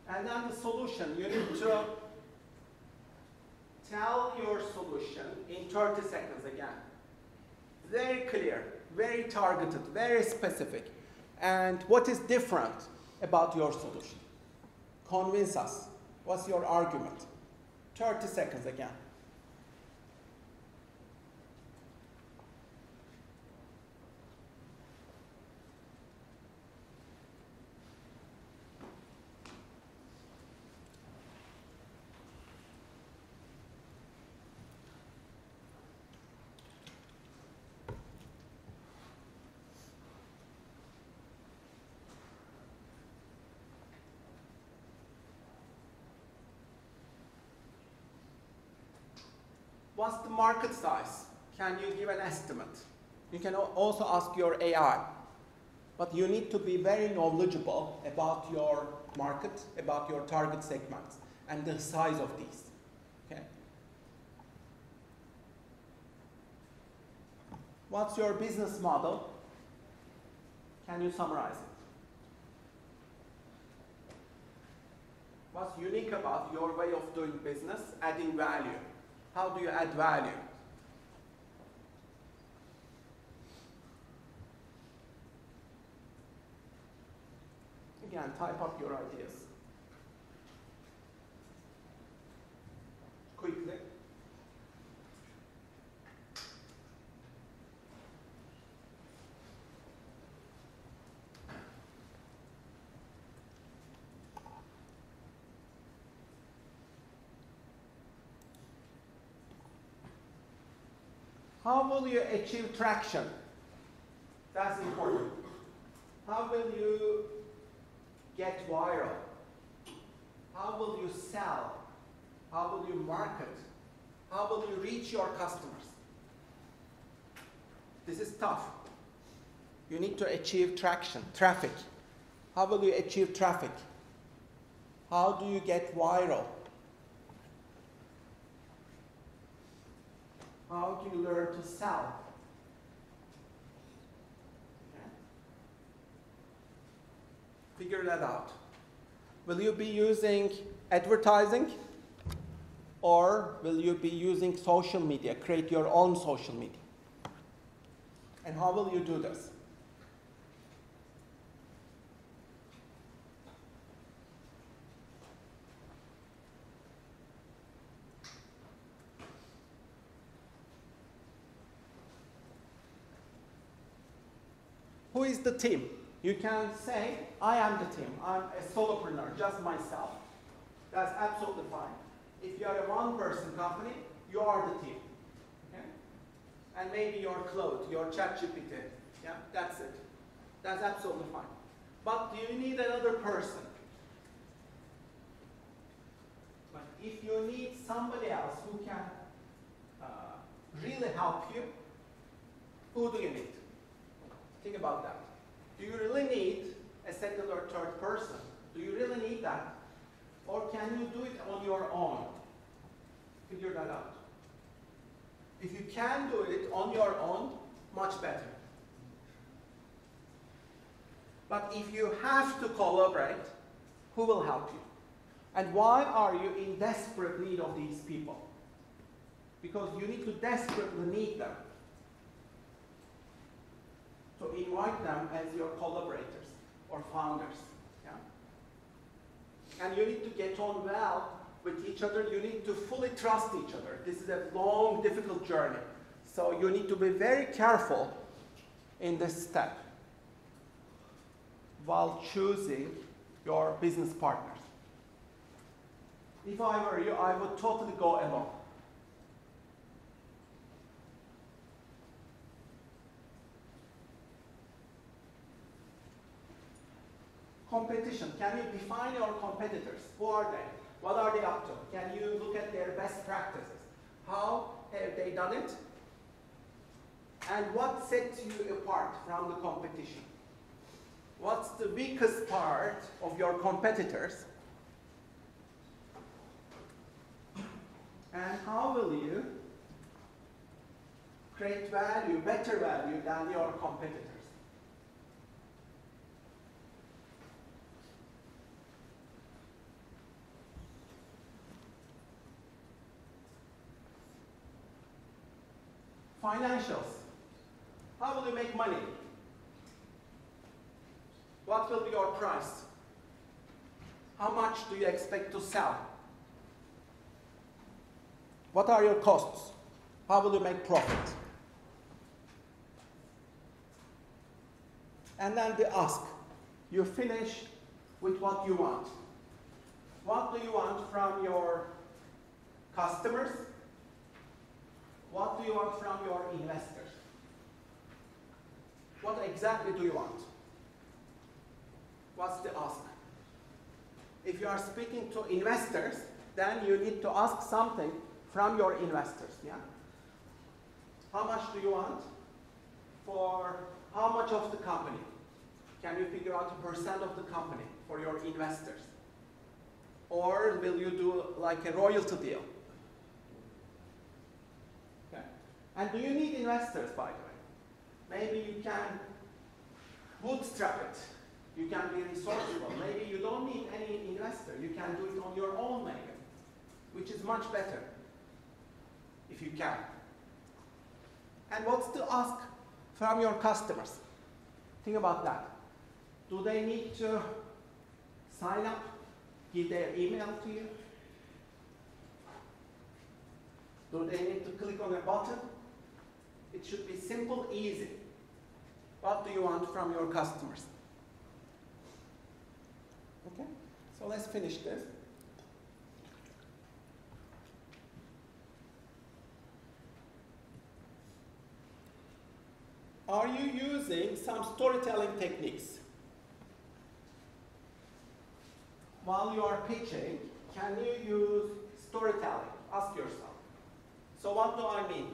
And then the solution, you need to tell your solution in 30 seconds again. Very clear, very targeted, very specific. And what is different about your solution? Convince us. What's your argument? 30 seconds again. What's the market size? Can you give an estimate? You can also ask your AI. But you need to be very knowledgeable about your market, about your target segments, and the size of these. Okay? What's your business model? Can you summarize it? What's unique about your way of doing business, adding value? How do you add value? Again, type up your ideas. Quickly. How will you achieve traction? That's important. How will you get viral? How will you sell? How will you market? How will you reach your customers? This is tough. You need to achieve traction, traffic. How will you achieve traffic? How do you get viral? How do you learn to sell? Okay. Figure that out. Will you be using advertising? Or will you be using social media? Create your own social media. And how will you do this? Who is the team? You can say, I am the team. I'm a solopreneur, just myself. That's absolutely fine. If you are a one-person company, you are the team. Okay? And maybe your Claude, your ChatGPT. Yeah, that's it. That's absolutely fine. But do you need another person? But if you need somebody else who can really help you, who do you need? Think about that. Do you really need a second or third person? Do you really need that? Or can you do it on your own? Figure that out. If you can do it on your own, much better. But if you have to collaborate, who will help you? And why are you in desperate need of these people? Because you need to desperately need them. So invite them as your collaborators or founders. Yeah? And you need to get on well with each other. You need to fully trust each other. This is a long, difficult journey. So you need to be very careful in this step while choosing your business partners. If I were you, I would totally go alone. Competition. Can you define your competitors? Who are they? What are they up to? Can you look at their best practices? How have they done it? And what sets you apart from the competition? What's the weakest part of your competitors? And how will you create value, better value than your competitors? Financials. How will you make money? What will be your price? How much do you expect to sell? What are your costs? How will you make profit? And then the ask. You finish with what you want. What do you want from your customers? What do you want from your investors? What exactly do you want? What's the ask? If you are speaking to investors, then you need to ask something from your investors. Yeah? How much do you want for how much of the company? Can you figure out a percent of the company for your investors? Or will you do like a royalty deal? Okay. And do you need investors, by the way? Maybe you can bootstrap it. You can be resourceful. Maybe you don't need any investor. You can do it on your own, maybe, which is much better if you can. And what's to ask from your customers? Think about that. Do they need to sign up, give their email to you? Do they need to click on a button? It should be simple, easy. What do you want from your customers? Okay, so let's finish this. Are you using some storytelling techniques? While you are pitching, can you use storytelling? Ask yourself. So what do I mean?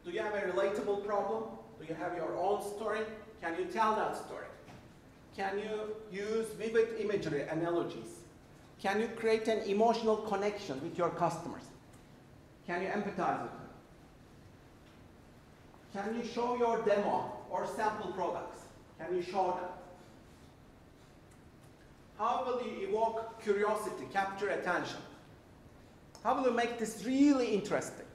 Do you have a relatable problem? Do you have your own story? Can you tell that story? Can you use vivid imagery, analogies? Can you create an emotional connection with your customers? Can you empathize with them? Can you show your demo or sample products? Can you show them? How will you evoke curiosity, capture attention? How will you make this really interesting?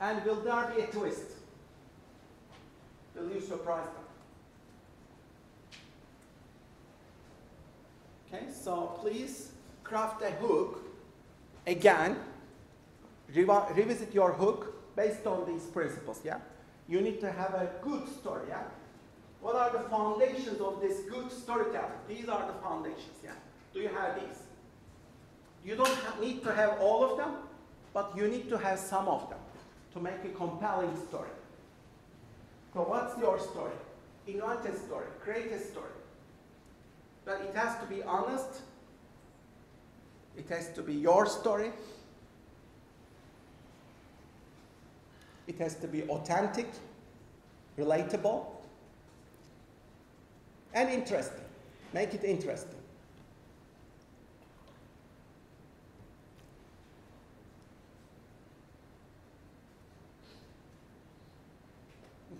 And will there be a twist? Will you surprise them? Okay, so please craft a hook. Again, revisit your hook based on these principles, yeah? You need to have a good story, yeah? What are the foundations of this good storytelling? These are the foundations, yeah? Do you have these? You don't need to have all of them, but you need to have some of them to make a compelling story. So what's your story? Invent a story, create a story. But it has to be honest. It has to be your story. It has to be authentic, relatable, and interesting. Make it interesting.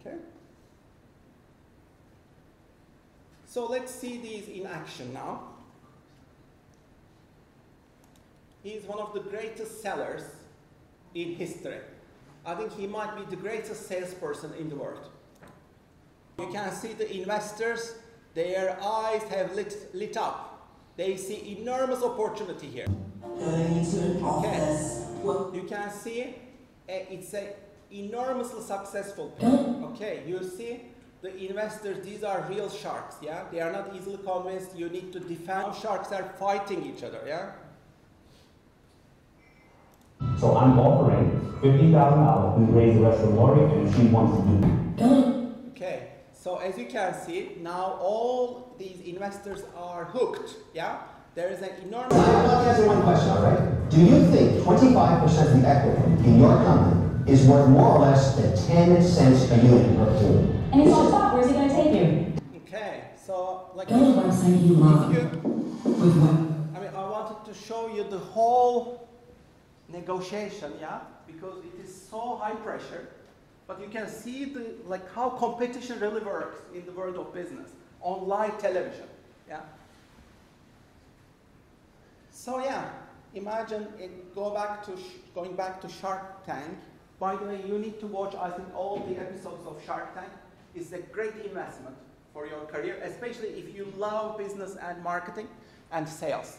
Okay? So let's see these in action now. He's one of the greatest sellers in history. I think he might be the greatest salesperson in the world. You can see the investors, their eyes have lit up. They see enormous opportunity here. Okay. You can see it's an enormously successful pitch. Okay, you see the investors, these are real sharks, yeah? They are not easily convinced. You need to defend. Sharks are fighting each other, yeah? So I'm offering $50,000 to raise the rest of Lori, and she wants to do it. Okay, so as you can see, now all these investors are hooked, yeah? There is an enormous... I want to answer one question, all right? Do you think 25% of the equity in your company is worth more or less than 10 cents a unit per unit? And he's on top. Where's he going to take you? Okay, so like... Go to the website you love. With what? I mean, I wanted to show you the whole negotiation, yeah? Because it is so high pressure, but you can see the, like, how competition really works in the world of business on live television, yeah? So yeah, imagine it, going back to Shark Tank. By the way, you need to watch, I think, all the episodes of Shark Tank. It's a great investment for your career, especially if you love business and marketing and sales.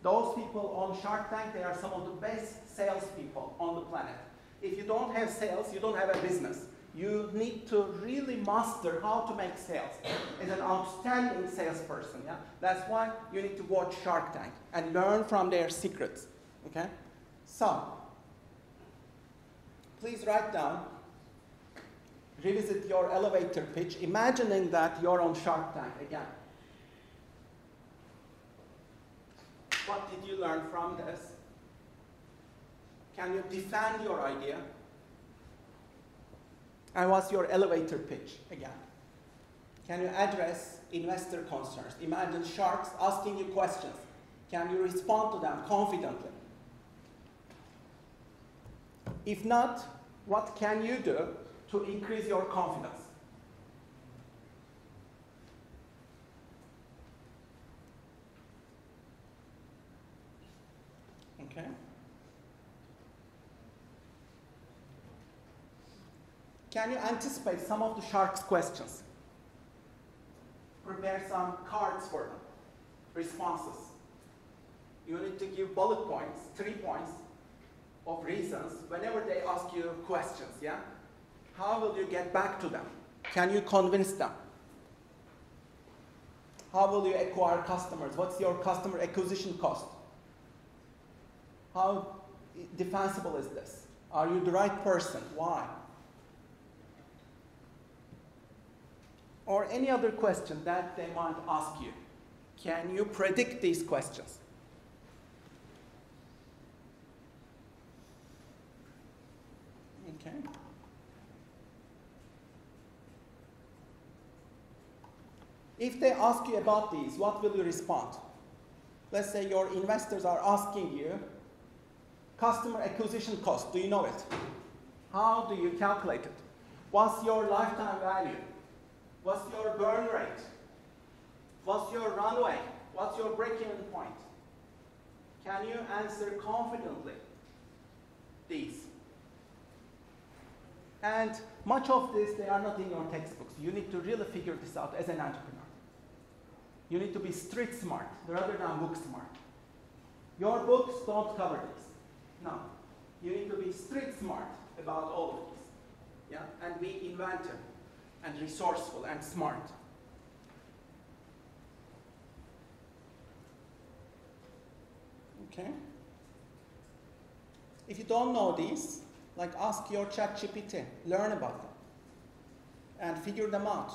Those people on Shark Tank, they are some of the best salespeople on the planet. If you don't have sales, you don't have a business. You need to really master how to make sales as an outstanding salesperson. Yeah? That's why you need to watch Shark Tank and learn from their secrets. Okay? So, please write down, revisit your elevator pitch, imagining that you're on Shark Tank again. What did you learn from this? Can you defend your idea? And what's your elevator pitch again? Can you address investor concerns? Imagine sharks asking you questions. Can you respond to them confidently? If not, what can you do to increase your confidence? Okay. Can you anticipate some of the shark's questions? Prepare some cards for them, responses. You need to give bullet points, 3 points of reasons whenever they ask you questions, yeah? How will you get back to them? Can you convince them? How will you acquire customers? What's your customer acquisition cost? How defensible is this? Are you the right person? Why? Or any other question that they might ask you. Can you predict these questions? Okay. If they ask you about these, what will you respond? Let's say your investors are asking you, customer acquisition cost, do you know it? How do you calculate it? What's your lifetime value? What's your burn rate? What's your runway? What's your break-even point? Can you answer confidently these? And much of this, they are not in your textbooks. You need to really figure this out as an entrepreneur. You need to be street smart rather than book smart. Your books don't cover this. No. You need to be street smart about all of this. Yeah? And be inventive and resourceful and smart. Okay? If you don't know these, like ask your ChatGPT, learn about them, and figure them out.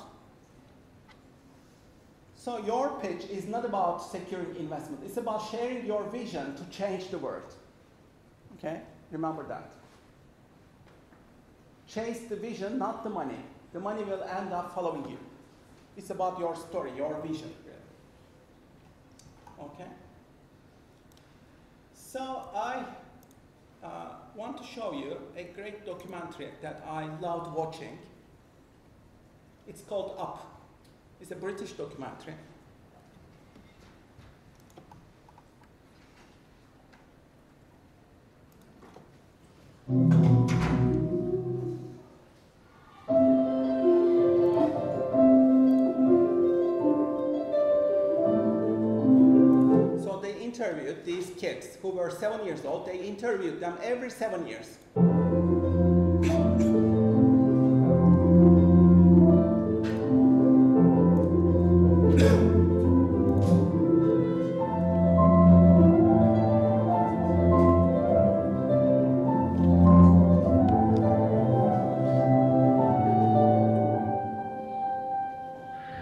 So your pitch is not about securing investment. It's about sharing your vision to change the world. Okay? Remember that. Chase the vision, not the money. The money will end up following you. It's about your story, your vision. Okay? So I want to show you a great documentary that I loved watching. It's called Up. It's a British documentary. So they interviewed these kids who were 7 years old. They interviewed them every 7 years.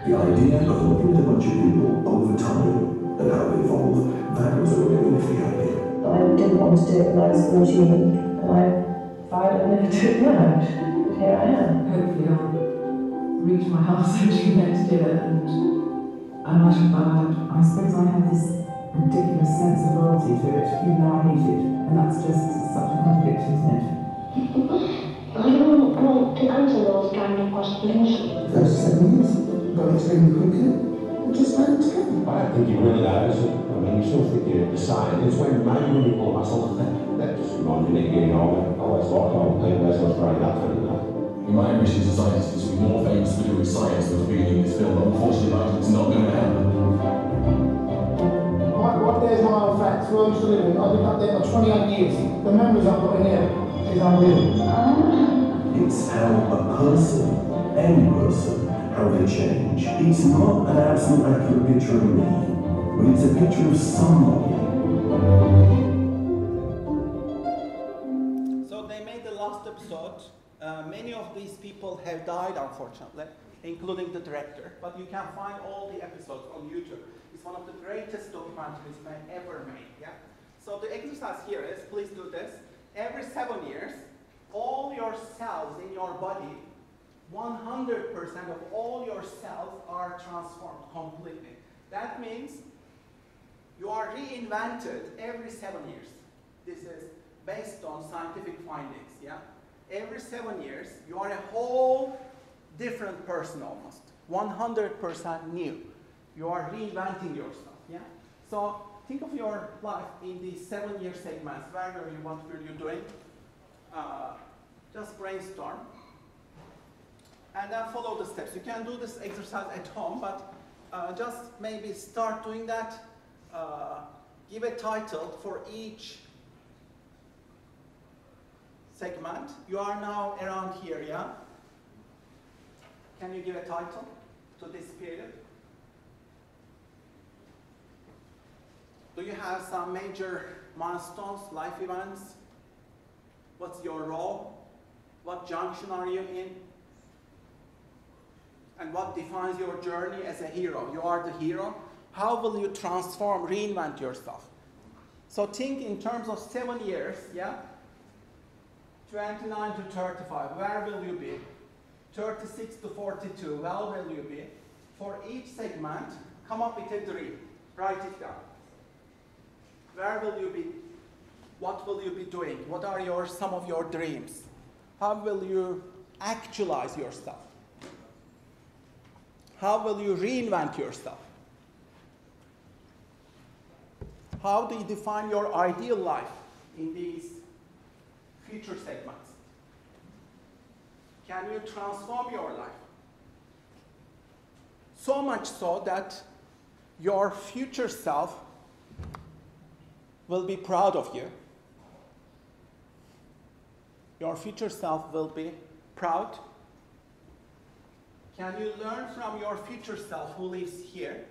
The idea of looking at a bunch of people over time and how they evolve, that was a really nifty idea. I didn't want to do it when I was 14, and I vowed I'd never do it now. But here I am. Hopefully I'll reach my house actually next year and I should buy it. I suppose I have this ridiculous sense of loyalty to it, even though I hate it. And that's just such a contradiction, isn't it? I don't want to answer those kind of questions. First 7 years, got extremely quickly, and just went to go. I don't think you really know, is it? I mean, you still think you're deciding. It's when maybe when you pull muscle, that just reminds me that you're getting older. I always like old people, that's what's growing up, don't you know? My ambition as a scientist is to be more famous for doing science than for being in this film, but unfortunately, it's not going to happen. Right, there's my old facts, where I used to live. I've been up there for 28 years. The memories I've got in here is unreal. It's how a person, any person, how they change. It's not an absolute accurate picture of me, but it's a picture of somebody. So they made the last episode. Many of these people have died, unfortunately, including the director, but you can find all the episodes on YouTube. It's one of the greatest documentaries ever made. Yeah. So the exercise here is, please do this. Every 7 years, all your cells in your body, 100% of all your cells are transformed completely. That means you are reinvented every 7 years. This is based on scientific findings. Yeah. Every 7 years, you are a whole different person almost. 100% new. You are reinventing yourself. Yeah. So think of your life in these 7 year segments. What were you doing? Just brainstorm. And then follow the steps. You can do this exercise at home, but just maybe start doing that. Give a title for each segment. You are now around here, yeah? Can you give a title to this period? Do you have some major milestones, life events? What's your role? What junction are you in? And what defines your journey as a hero? You are the hero. How will you transform, reinvent yourself? So think in terms of 7 years, yeah? 29 to 35, where will you be? 36 to 42, where will you be? For each segment, come up with a dream. Write it down. Where will you be? What will you be doing? What are some of your dreams? How will you actualize yourself? How will you reinvent yourself? How do you define your ideal life in these future segments? Can you transform your life? So much so that your future self will be proud of you. Your future self will be proud. Can you learn from your future self who lives here?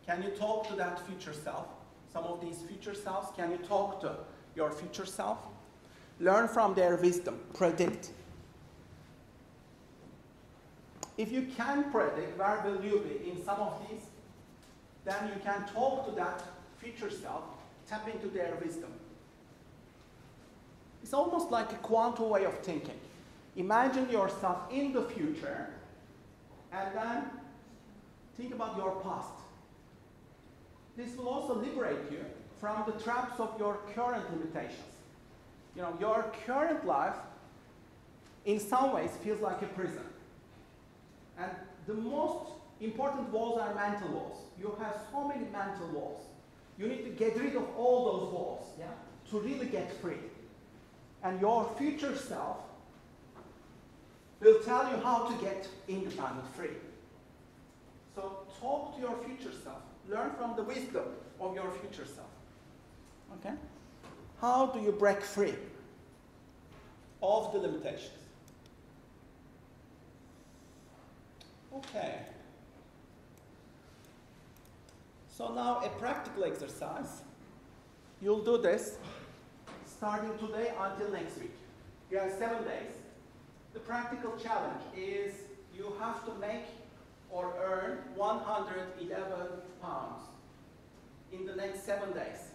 Can you talk to that future self? Some of these future selves, can you talk to your future self? Learn from their wisdom, predict. If you can predict where will you be in some of these, then you can talk to that future self, tap into their wisdom. It's almost like a quantum way of thinking. Imagine yourself in the future, and then think about your past. This will also liberate you from the traps of your current limitations. You know, your current life, in some ways, feels like a prison. And the most important walls are mental walls. You have so many mental walls. You need to get rid of all those walls, yeah, to really get free. And your future self will tell you how to get independent, free. So talk to your future self. Learn from the wisdom of your future self. Okay? How do you break free of the limitations? Okay. So now a practical exercise. You'll do this starting today until next week. You have 7 days. The practical challenge is you have to make or earn 111 pounds in the next 7 days.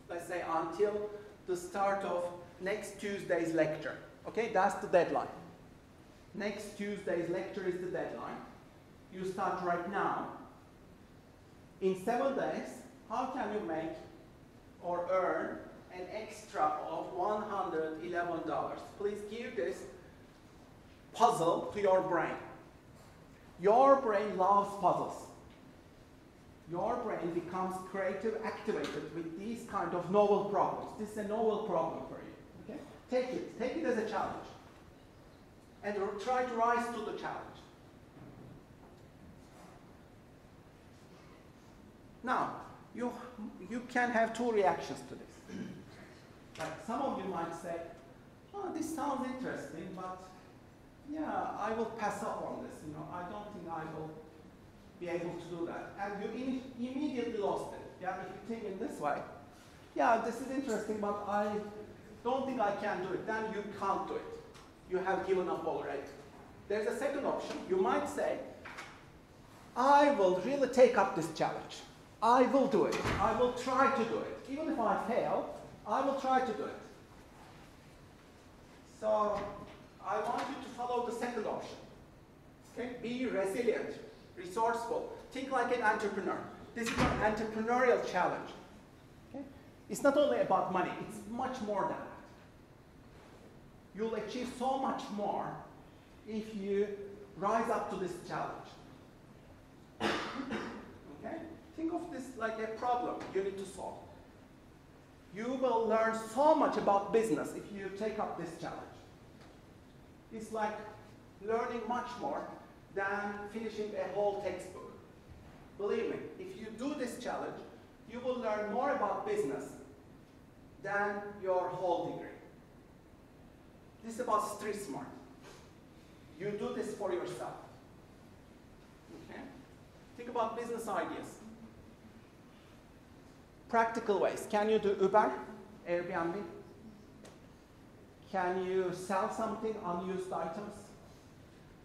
Let's say until the start of next Tuesday's lecture. Okay, that's the deadline. Next Tuesday's lecture is the deadline. You start right now. In 7 days, how can you make or earn an extra of $111? Please give this puzzle to your brain. Your brain loves puzzles. Your brain becomes creative, activated with these kind of novel problems. This is a novel problem for you. Okay? Take it as a challenge. And try to rise to the challenge. Now, you can have 2 reactions to this. Like some of you might say, oh, this sounds interesting, but yeah, I will pass up on this. You know, I don't think I will be able to do that. And you immediately lost it. Yeah, if you think in this way, yeah, this is interesting, but I don't think I can do it. Then you can't do it. You have given up already. There's a second option. You might say, I will really take up this challenge. I will do it. I will try to do it. Even if I fail, I will try to do it. So I want you to follow the second option. Okay? Be resilient, resourceful. Think like an entrepreneur. This is an entrepreneurial challenge. Okay? It's not only about money. It's much more than that. You'll achieve so much more if you rise up to this challenge. Okay? Think of this like a problem you need to solve. You will learn so much about business if you take up this challenge. It's like learning much more than finishing a whole textbook. Believe me, if you do this challenge, you will learn more about business than your whole degree. This is about street smart. You do this for yourself. Okay? Think about business ideas. Practical ways. Can you do Uber, Airbnb? Can you sell something, unused items?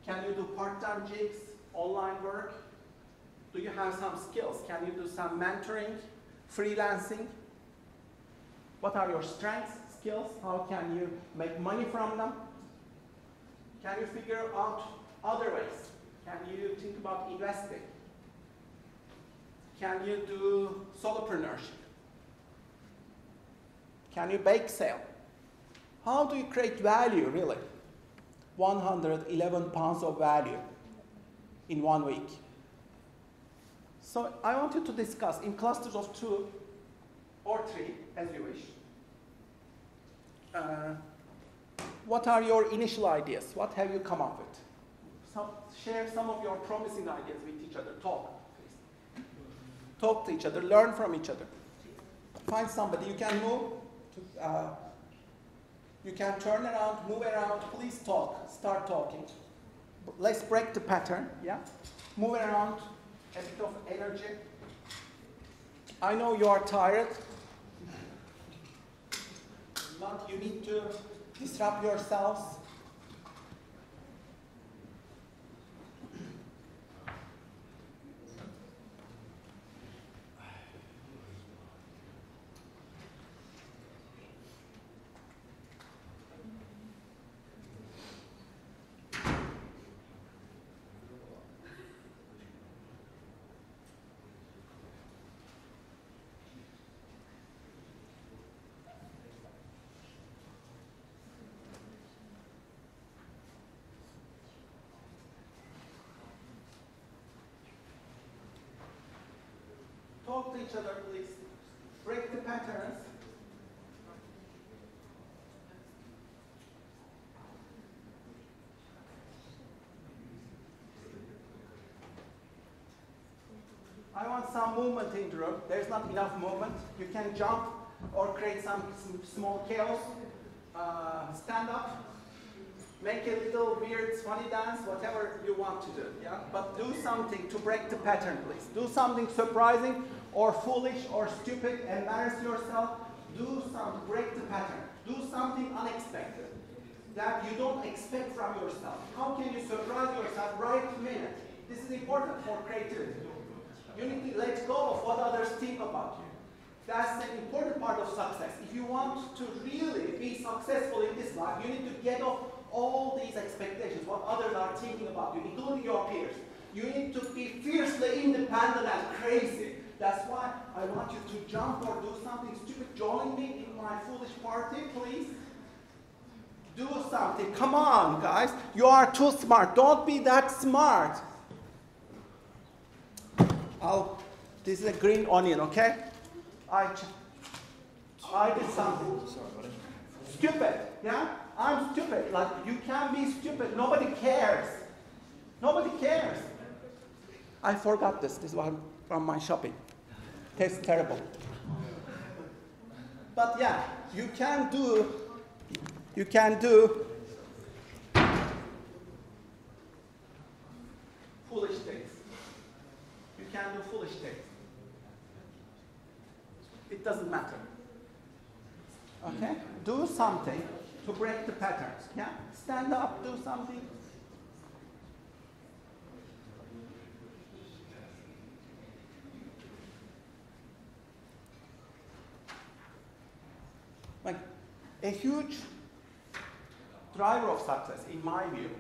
Can you do part-time gigs, online work? Do you have some skills? Can you do some mentoring, freelancing? What are your strengths, skills? How can you make money from them? Can you figure out other ways? Can you think about investing? Can you do solopreneurship? Can you bake sale? How do you create value, really? 111 pounds of value in 1 week. So I want you to discuss in clusters of 2 or 3, as you wish. What are your initial ideas? What have you come up with? Share some of your promising ideas with each other. Talk, please. Talk to each other. Learn from each other. Find somebody. You can move. You can turn around, move around. Please talk. Start talking. Let's break the pattern. Yeah. Move around. A bit of energy. I know you are tired. But you need to disrupt yourselves. Talk to each other, please. Break the patterns. I want some movement in the room. There's not enough movement. You can jump or create some small chaos. Stand up. Make a little weird, funny dance, whatever you want to do. Yeah? But do something to break the pattern, please. Do something surprising or foolish or stupid. Embarrass yourself. Do something, break the pattern. Do something unexpected that you don't expect from yourself. How can you surprise yourself right minute? This is important for creativity. You need to let go of what others think about you. That's an important part of success. If you want to really be successful in this life, you need to get off all these expectations, what others are thinking about you, including your peers. You need to be fiercely independent and crazy. That's why I want you to jump or do something stupid. Join me in my foolish party, please. Do something. Come on, guys. You are too smart. Don't be that smart. This is a green onion, okay? I did something. Stupid, yeah? I'm stupid. Like, you can be stupid. Nobody cares. Nobody cares. I forgot this. This one from my shopping. Tastes terrible. But yeah, you can do foolish things. You can do foolish things. It doesn't matter. Okay? Do something to break the patterns. Yeah? Stand up, do something. Like, a huge driver of success, in my view,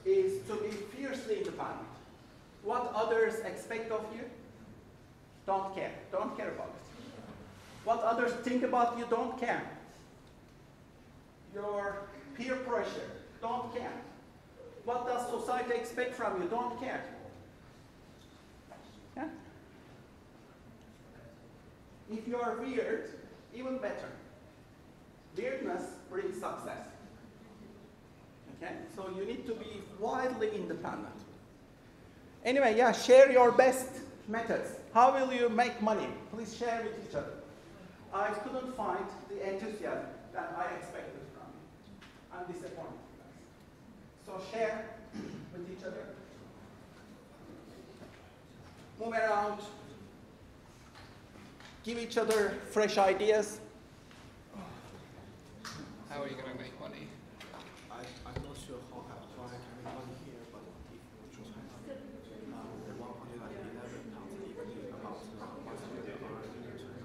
is to be fiercely independent. What others expect of you, don't care. Don't care about it. What others think about you, don't care. Your peer pressure, don't care. What does society expect from you, don't care. Yeah? If you are weird, even better. Weirdness brings success. Okay? So you need to be wildly independent. Anyway, yeah, share your best methods. How will you make money? Please share with each other. I couldn't find the enthusiasm that I expected from you. I'm disappointed. So share with each other. Move around. Give each other fresh ideas. How are you going to make money? I'm not sure how I can make money here, but if you try the 111 pounds equally about 100 are in China.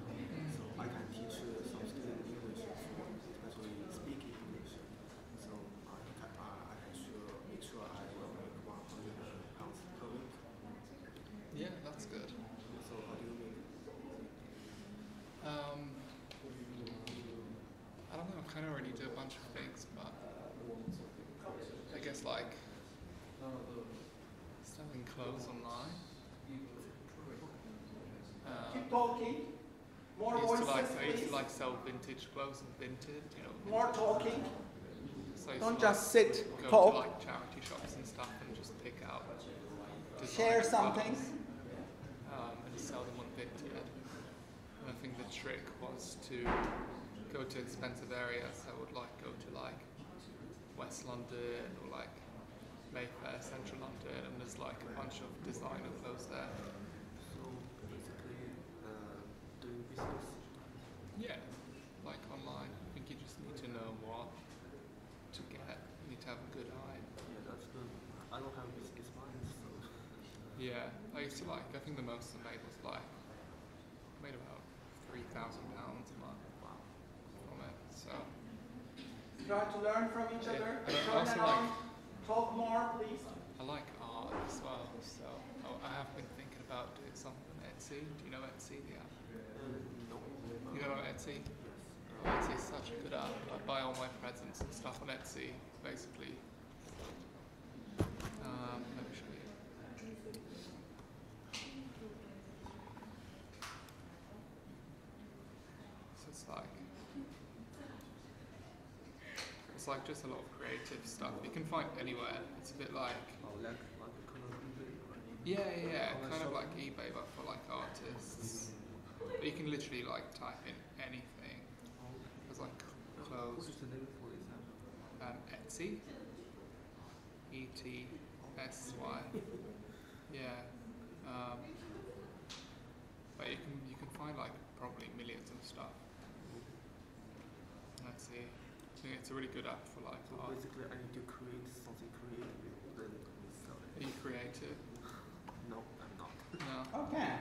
So I can teach some students English, especially speaking English. So I can make sure I will make 100 pounds per week. Yeah, that's good. So how do you make? I don't know, I kind of already do a bunch of things, but I guess like selling clothes online. Keep talking. More voices, I used please. to like sell vintage clothes and vintage, you know. More talking. So I used Don't to, just sit, go talk. to like charity shops and stuff and just pick out. Share designer something. clothes, and sell them on Vinted. And I think the trick was to go to expensive areas. I would like go to like West London or like Mayfair, Central London, and there's like a bunch of designer clothes there. So basically, doing business. Yeah, like online. I think you just need to know what to get. You need to have a good eye. Yeah, that's good. I don't have business mind, so. Yeah, I used to like. I think the most I made was like made about £3,000 a month. Wow. From it. So. Try to learn from each other. Yeah. I Turn also around. like. Talk more, please. I like art as well, so I have been thinking about doing something on Etsy. Do you know Etsy, the app? No. You know Etsy? Etsy is such a good app. I buy all my presents and stuff on Etsy, basically. Let me show you. it's like just a lot of creative stuff you can find anywhere. It's a bit like kind of like eBay but for like artists. But you can literally like type in anything. There's like clothes. Etsy. E-T-S-Y. Yeah. But you can find like probably millions of stuff. Let's see. I think it's a really good app for like art. Basically, I need to create something creative, then sell it. Are you creative? No, I'm not. No. Okay.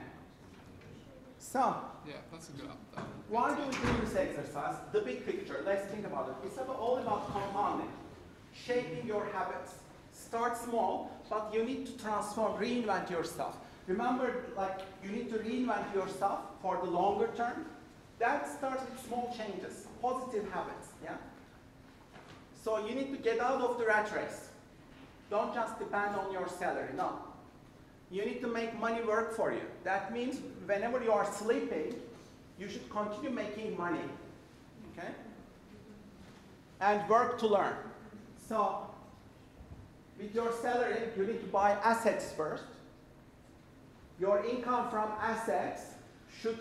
So, yeah, that's a good app though. Why do we do this exercise? The big picture, let's think about it. It's all about compounding, shaping your habits. Start small, but you need to transform, reinvent yourself. Remember, like, you need to reinvent yourself for the longer term. That starts with small changes, positive habits, yeah? So you need to get out of the rat race. Don't just depend on your salary, no. You need to make money work for you. That means whenever you are sleeping, you should continue making money, okay? And work to learn. So, with your salary, you need to buy assets first. Your income from assets should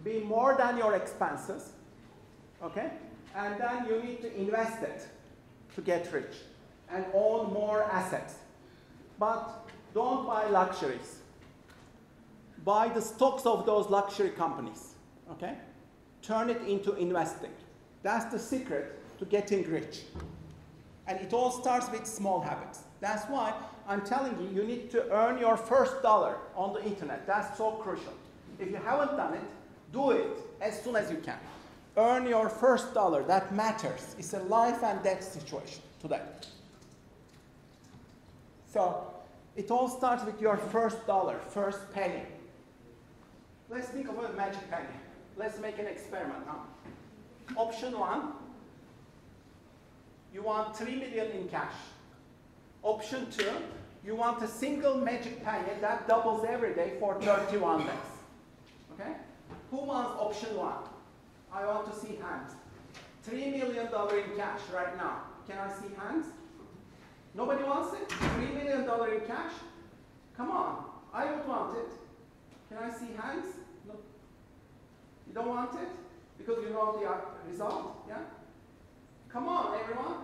be more than your expenses, okay? And then you need to invest it to get rich and own more assets. But don't buy luxuries. Buy the stocks of those luxury companies, okay? Turn it into investing. That's the secret to getting rich. And it all starts with small habits. That's why I'm telling you, you need to earn your first dollar on the internet. That's so crucial. If you haven't done it, do it as soon as you can. Earn your first dollar. That matters. It's a life and death situation today. So it all starts with your first dollar, first penny. Let's think of a magic penny. Let's make an experiment now. Option 1, you want 3 million in cash. Option 2, you want a single magic penny that doubles every day for 31 days. Okay? Who wants option 1? I want to see hands. $3 million in cash right now. Can I see hands? Nobody wants it? $3 million in cash? Come on, I would want it. Can I see hands? No. You don't want it? Because you know the result? Yeah? Come on, everyone.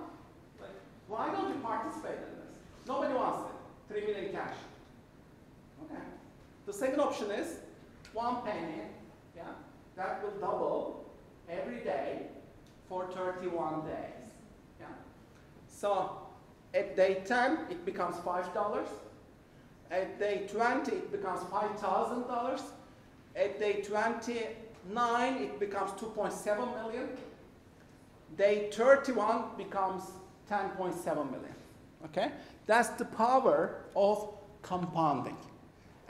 Like, why don't you participate in this? Nobody wants it. 3 million cash. Okay. The second option is 1 penny. Yeah? That will double every day for 31 days. Yeah? So at day 10, it becomes $5. At day 20, it becomes $5,000. At day 29, it becomes 2.7 million. Day 31 becomes 10.7 million. Okay? That's the power of compounding.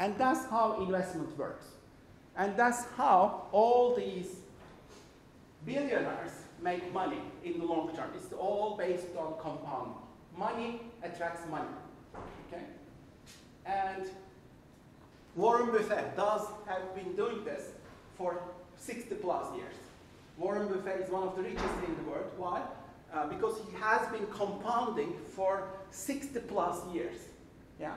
And that's how investment works. And that's how all these billionaires make money in the long term. It's all based on compounding. Money attracts money. Okay? And Warren Buffett have been doing this for 60 plus years. Warren Buffett is one of the richest in the world. Why? Because he has been compounding for 60 plus years. Yeah?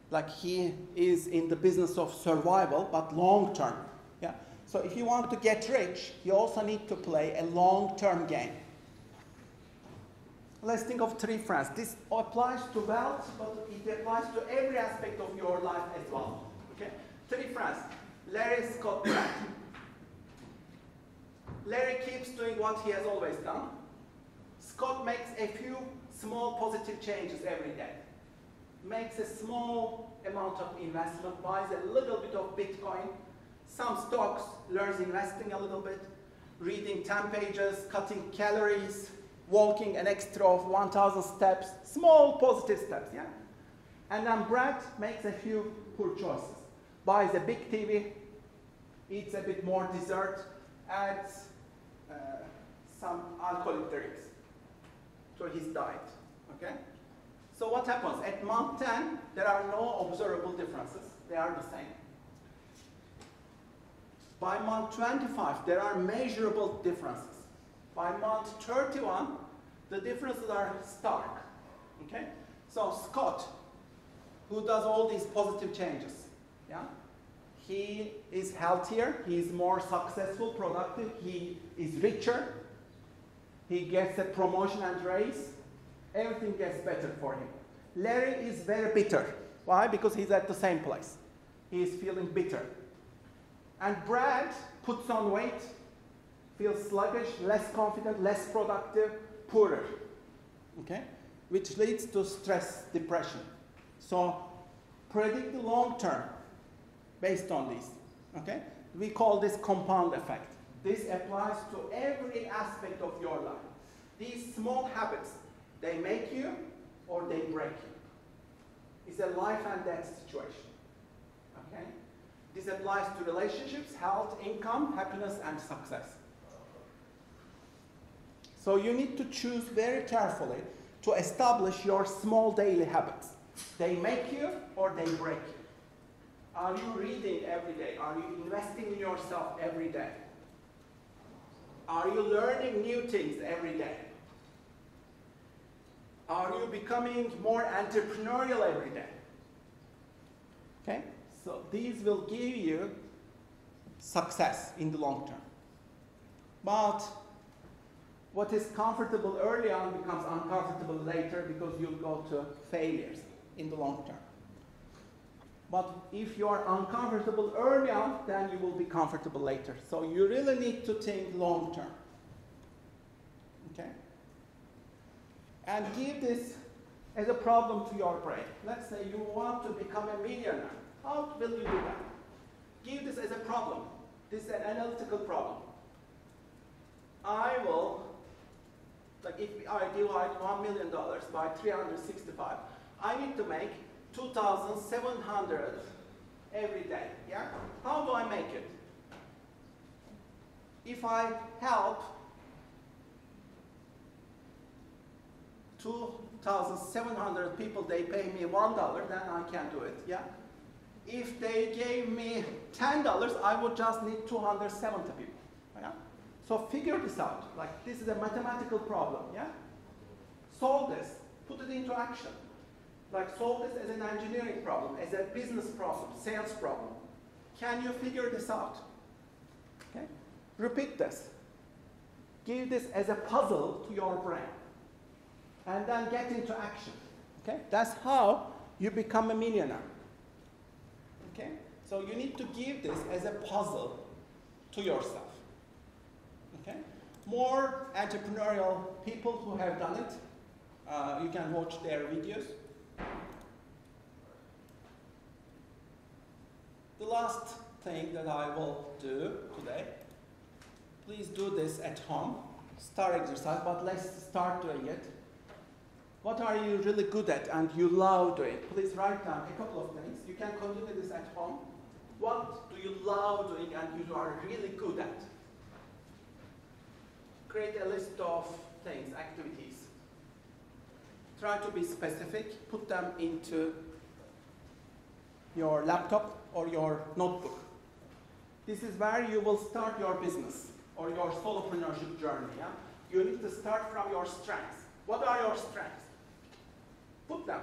Like he is in the business of survival, but long term. Yeah? So if you want to get rich, you also need to play a long-term game. Let's think of 3 friends. This applies to wealth, but it applies to every aspect of your life as well. Okay? 3 friends. Larry, Scott, Brad. Larry keeps doing what he has always done. Scott makes a few small positive changes every day. Makes a small amount of investment, buys a little bit of Bitcoin, some stocks, learns investing a little bit, reading 10 pages, cutting calories, walking an extra of 1,000 steps, small positive steps, yeah? And then Brad makes a few poor choices. Buys a big TV, eats a bit more dessert, adds some alcoholic drinks to his diet, okay? So what happens? At month 10, there are no observable differences. They are the same. By month 25, there are measurable differences. By month 31, The differences are stark. Okay? So Scott, who does all these positive changes, yeah? He is healthier, he is more successful, productive, he is richer, he gets a promotion and raise, everything gets better for him. Larry is very bitter. Why? Because he's at the same place. He is feeling bitter. And Brad puts on weight, feels sluggish, less confident, less productive, poorer. Okay? Which leads to stress, depression. So predict the long term based on these. Okay? We call this compound effect. This applies to every aspect of your life. These small habits, they make you or they break you. It's a life and death situation. Okay? This applies to relationships, health, income, happiness, and success. So you need to choose very carefully to establish your small daily habits. They make you or they break you. Are you reading every day? Are you investing in yourself every day? Are you learning new things every day? Are you becoming more entrepreneurial every day? Okay? So these will give you success in the long term. But what is comfortable early on becomes uncomfortable later because you'll go to failures in the long term. But if you are uncomfortable early on, then you will be comfortable later. So you really need to think long term. Okay? And give this as a problem to your brain. Let's say you want to become a millionaire. How will you do that? Give this as a problem. This is an analytical problem. I will, like if I divide $1 million by 365, I need to make 2,700 every day, yeah? How do I make it? If I help 2,700 people, they pay me $1, then I can do it, yeah? If they gave me $10, I would just need 270 people, yeah? So figure this out, like this is a mathematical problem, yeah? Solve this, put it into action. Like solve this as an engineering problem, as a business problem, sales problem. Can you figure this out? Okay? Repeat this. Give this as a puzzle to your brain. And then get into action. Okay? That's how you become a millionaire. Okay? So you need to give this as a puzzle to yourself. Okay? More entrepreneurial people who have done it, you can watch their videos. The last thing that I will do today, please do this at home. Start exercise, but let's start doing it. What are you really good at and you love doing? Please write down a couple of things. You can continue this at home. What do you love doing and you are really good at? Create a list of things, activities. Try to be specific. Put them into your laptop or your notebook. This is where you will start your business or your solopreneurship journey. Yeah? You need to start from your strengths. What are your strengths? Put them.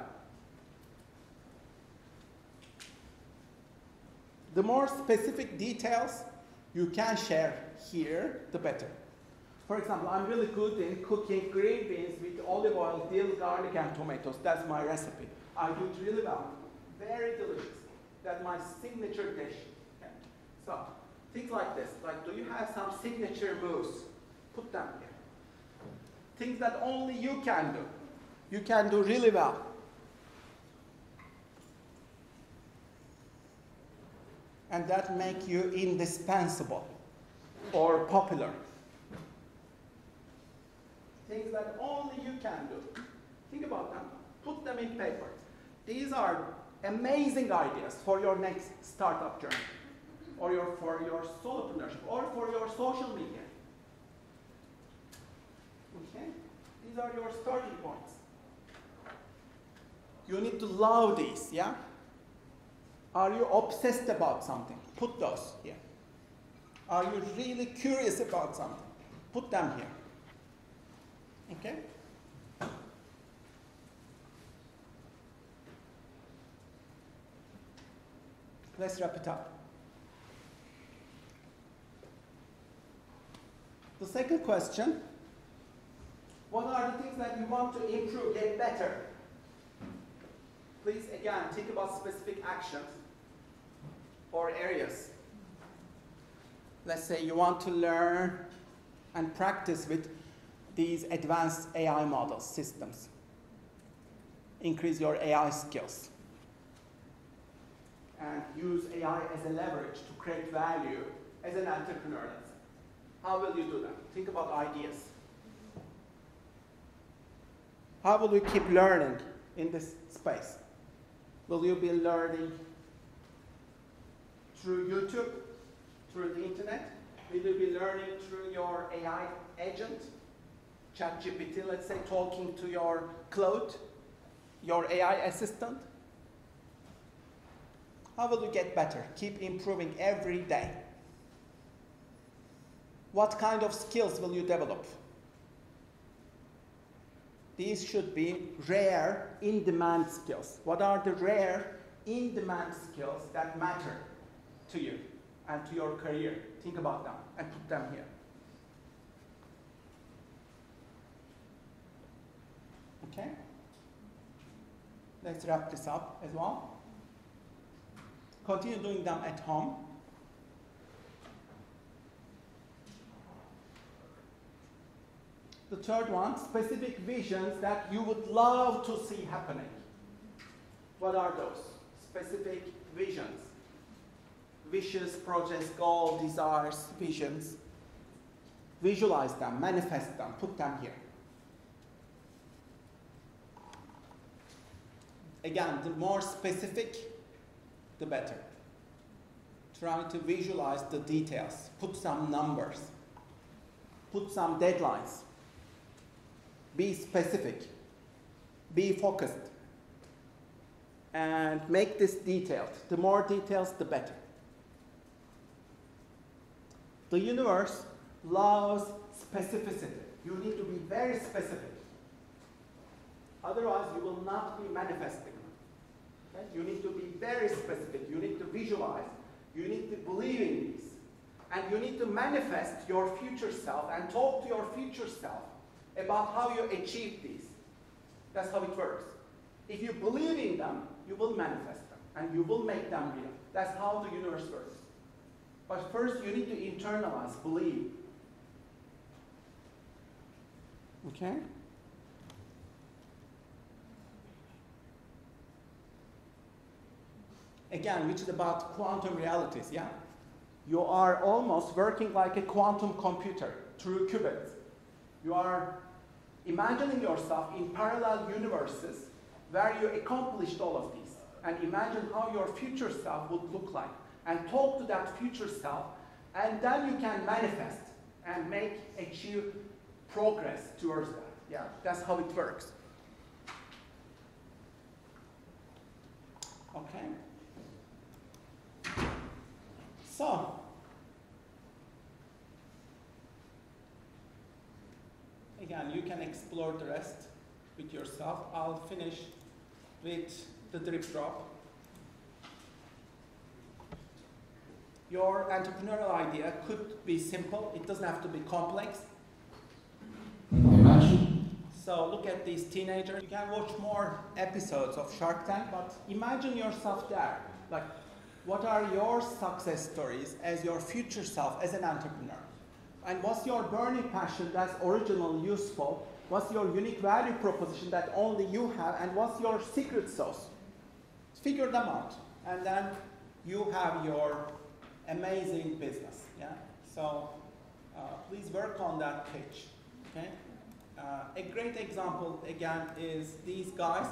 The more specific details you can share here, the better. For example, I'm really good in cooking green beans with olive oil, dill, garlic, and tomatoes. That's my recipe. I do it really well. Very delicious. That's my signature dish. Okay? So, things like this. Like, do you have some signature moves? Put them here. Things that only you can do. You can do really well. And that make you indispensable or popular. Things that only you can do. Think about them. Put them in paper. These are amazing ideas for your next startup journey, or for your solopreneurship, or for your social media. Okay? These are your starting points. You need to love these, yeah? Are you obsessed about something? Put those here. Are you really curious about something? Put them here. Okay? Let's wrap it up. The second question, what are the things that you want to improve, get better? Please, again, think about specific actions or areas. Let's say you want to learn and practice with these advanced AI models, systems. Increase your AI skills. And use AI as a leverage to create value as an entrepreneur, let's say. How will you do that? Think about ideas. How will you keep learning in this space? Will you be learning through YouTube, through the internet? Will you be learning through your AI agent, ChatGPT, let's say, talking to your Claude, your AI assistant? How will you get better? Keep improving every day. What kind of skills will you develop? These should be rare, in-demand skills. What are the rare, in-demand skills that matter to you and to your career? Think about them and put them here. Okay? Let's wrap this up as well. Continue doing them at home. The third one, specific visions that you would love to see happening. What are those? Specific visions. Wishes, projects, goals, desires, visions. Visualize them, manifest them, put them here. Again, the more specific, the better. Try to visualize the details. Put some numbers. Put some deadlines. Be specific. Be focused. And make this detailed. The more details, the better. The universe loves specificity. You need to be very specific. Otherwise, you will not be manifesting. Okay? You need to be very specific. You need to visualize. You need to believe in these. And you need to manifest your future self and talk to your future self about how you achieve these. That's how it works. If you believe in them, you will manifest them. And you will make them real. That's how the universe works. But first, you need to internalize, believe. Okay? Again, which is about quantum realities, yeah? You are almost working like a quantum computer through qubits. You are imagining yourself in parallel universes where you accomplished all of these. And imagine how your future self would look like. And talk to that future self. And then you can manifest and achieve progress towards that. Yeah, that's how it works. Okay. So, again, you can explore the rest with yourself. I'll finish with the drip drop. Your entrepreneurial idea could be simple. It doesn't have to be complex. Imagine. So look at these teenagers. You can watch more episodes of Shark Tank, but imagine yourself there. Like, what are your success stories as your future self, as an entrepreneur? And what's your burning passion that's original, useful? What's your unique value proposition that only you have? And what's your secret sauce? Figure them out. And then you have your amazing business. Yeah? So please work on that pitch. Okay? A great example, again, is these guys.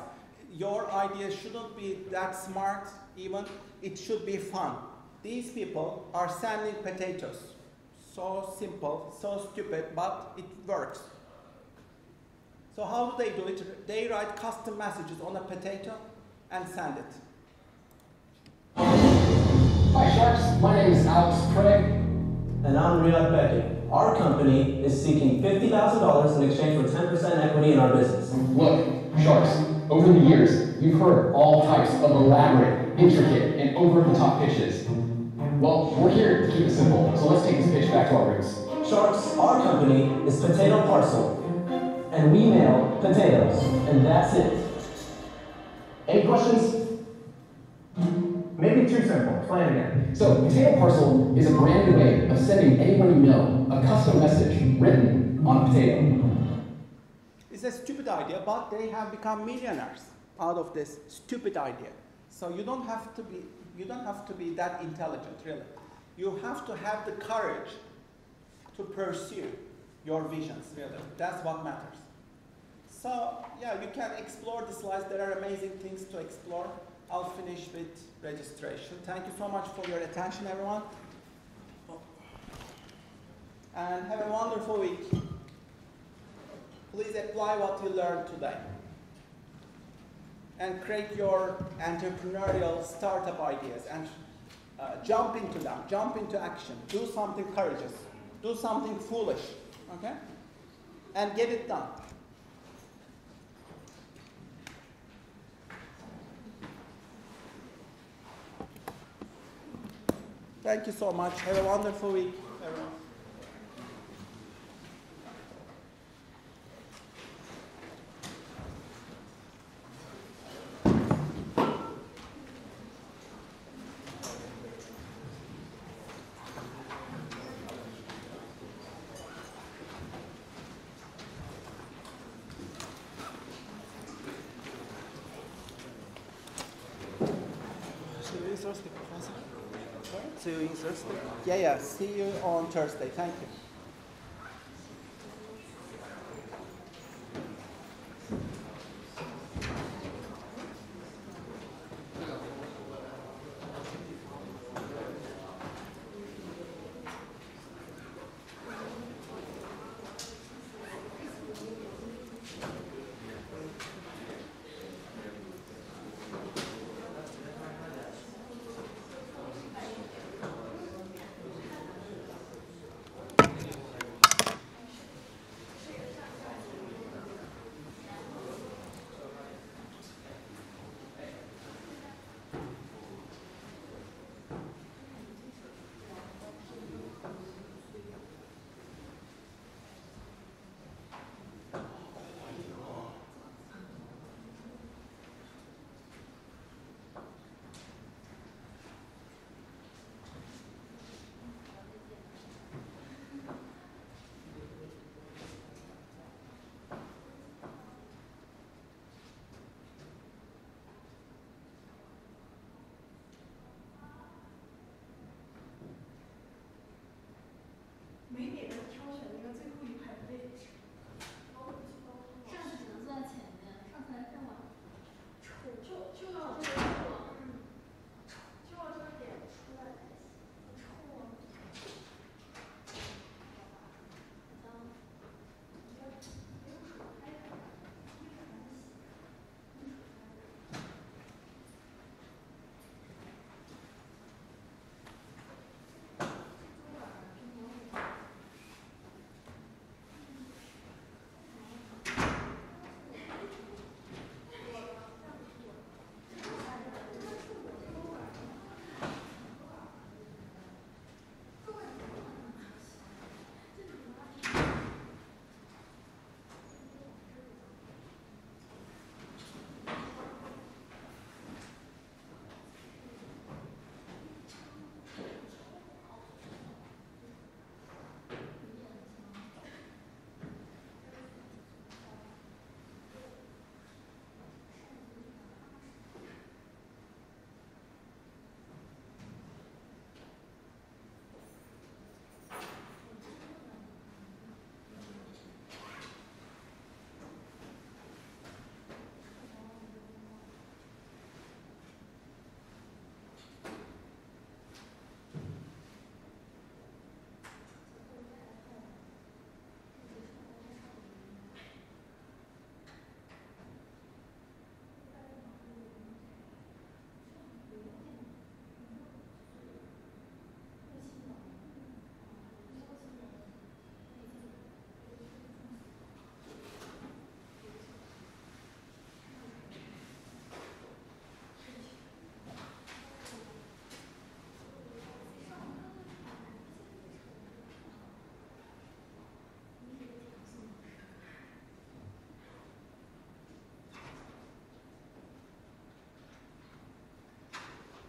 Your idea shouldn't be that smart even. It should be fun. These people are sanding potatoes. So simple, so stupid, but it works. So how do they do it? They write custom messages on a potato and sand it. Hi Sharks, my name is Alex Craig. And I'm Riyad Beckett. Our company is seeking $50,000 in exchange for 10% equity in our business. Look, Sharks, over the years, you've heard all types of elaborate intricate, and over-the-top pitches. Well, we're here to keep it simple, so let's take this pitch back to our roots. Sharks, our company is Potato Parcel, and we mail potatoes, and that's it. Any questions? Maybe too simple. Explain again. So, Potato Parcel is a brand new way of sending anyone you know a custom message written on a potato. It's a stupid idea, but they have become millionaires out of this stupid idea. So you don't have to be that intelligent, really. You have to have the courage to pursue your visions, really. That's what matters. So yeah, you can explore the slides. There are amazing things to explore. I'll finish with registration. Thank you so much for your attention, everyone. And have a wonderful week. Please apply what you learned today. And create your entrepreneurial startup ideas and jump into them, jump into action. Do something courageous. Do something foolish, okay? And get it done. Thank you so much. Have a wonderful week, everyone. See you Thursday, Professor. See you in Thursday? Yeah, see you on Thursday. Thank you.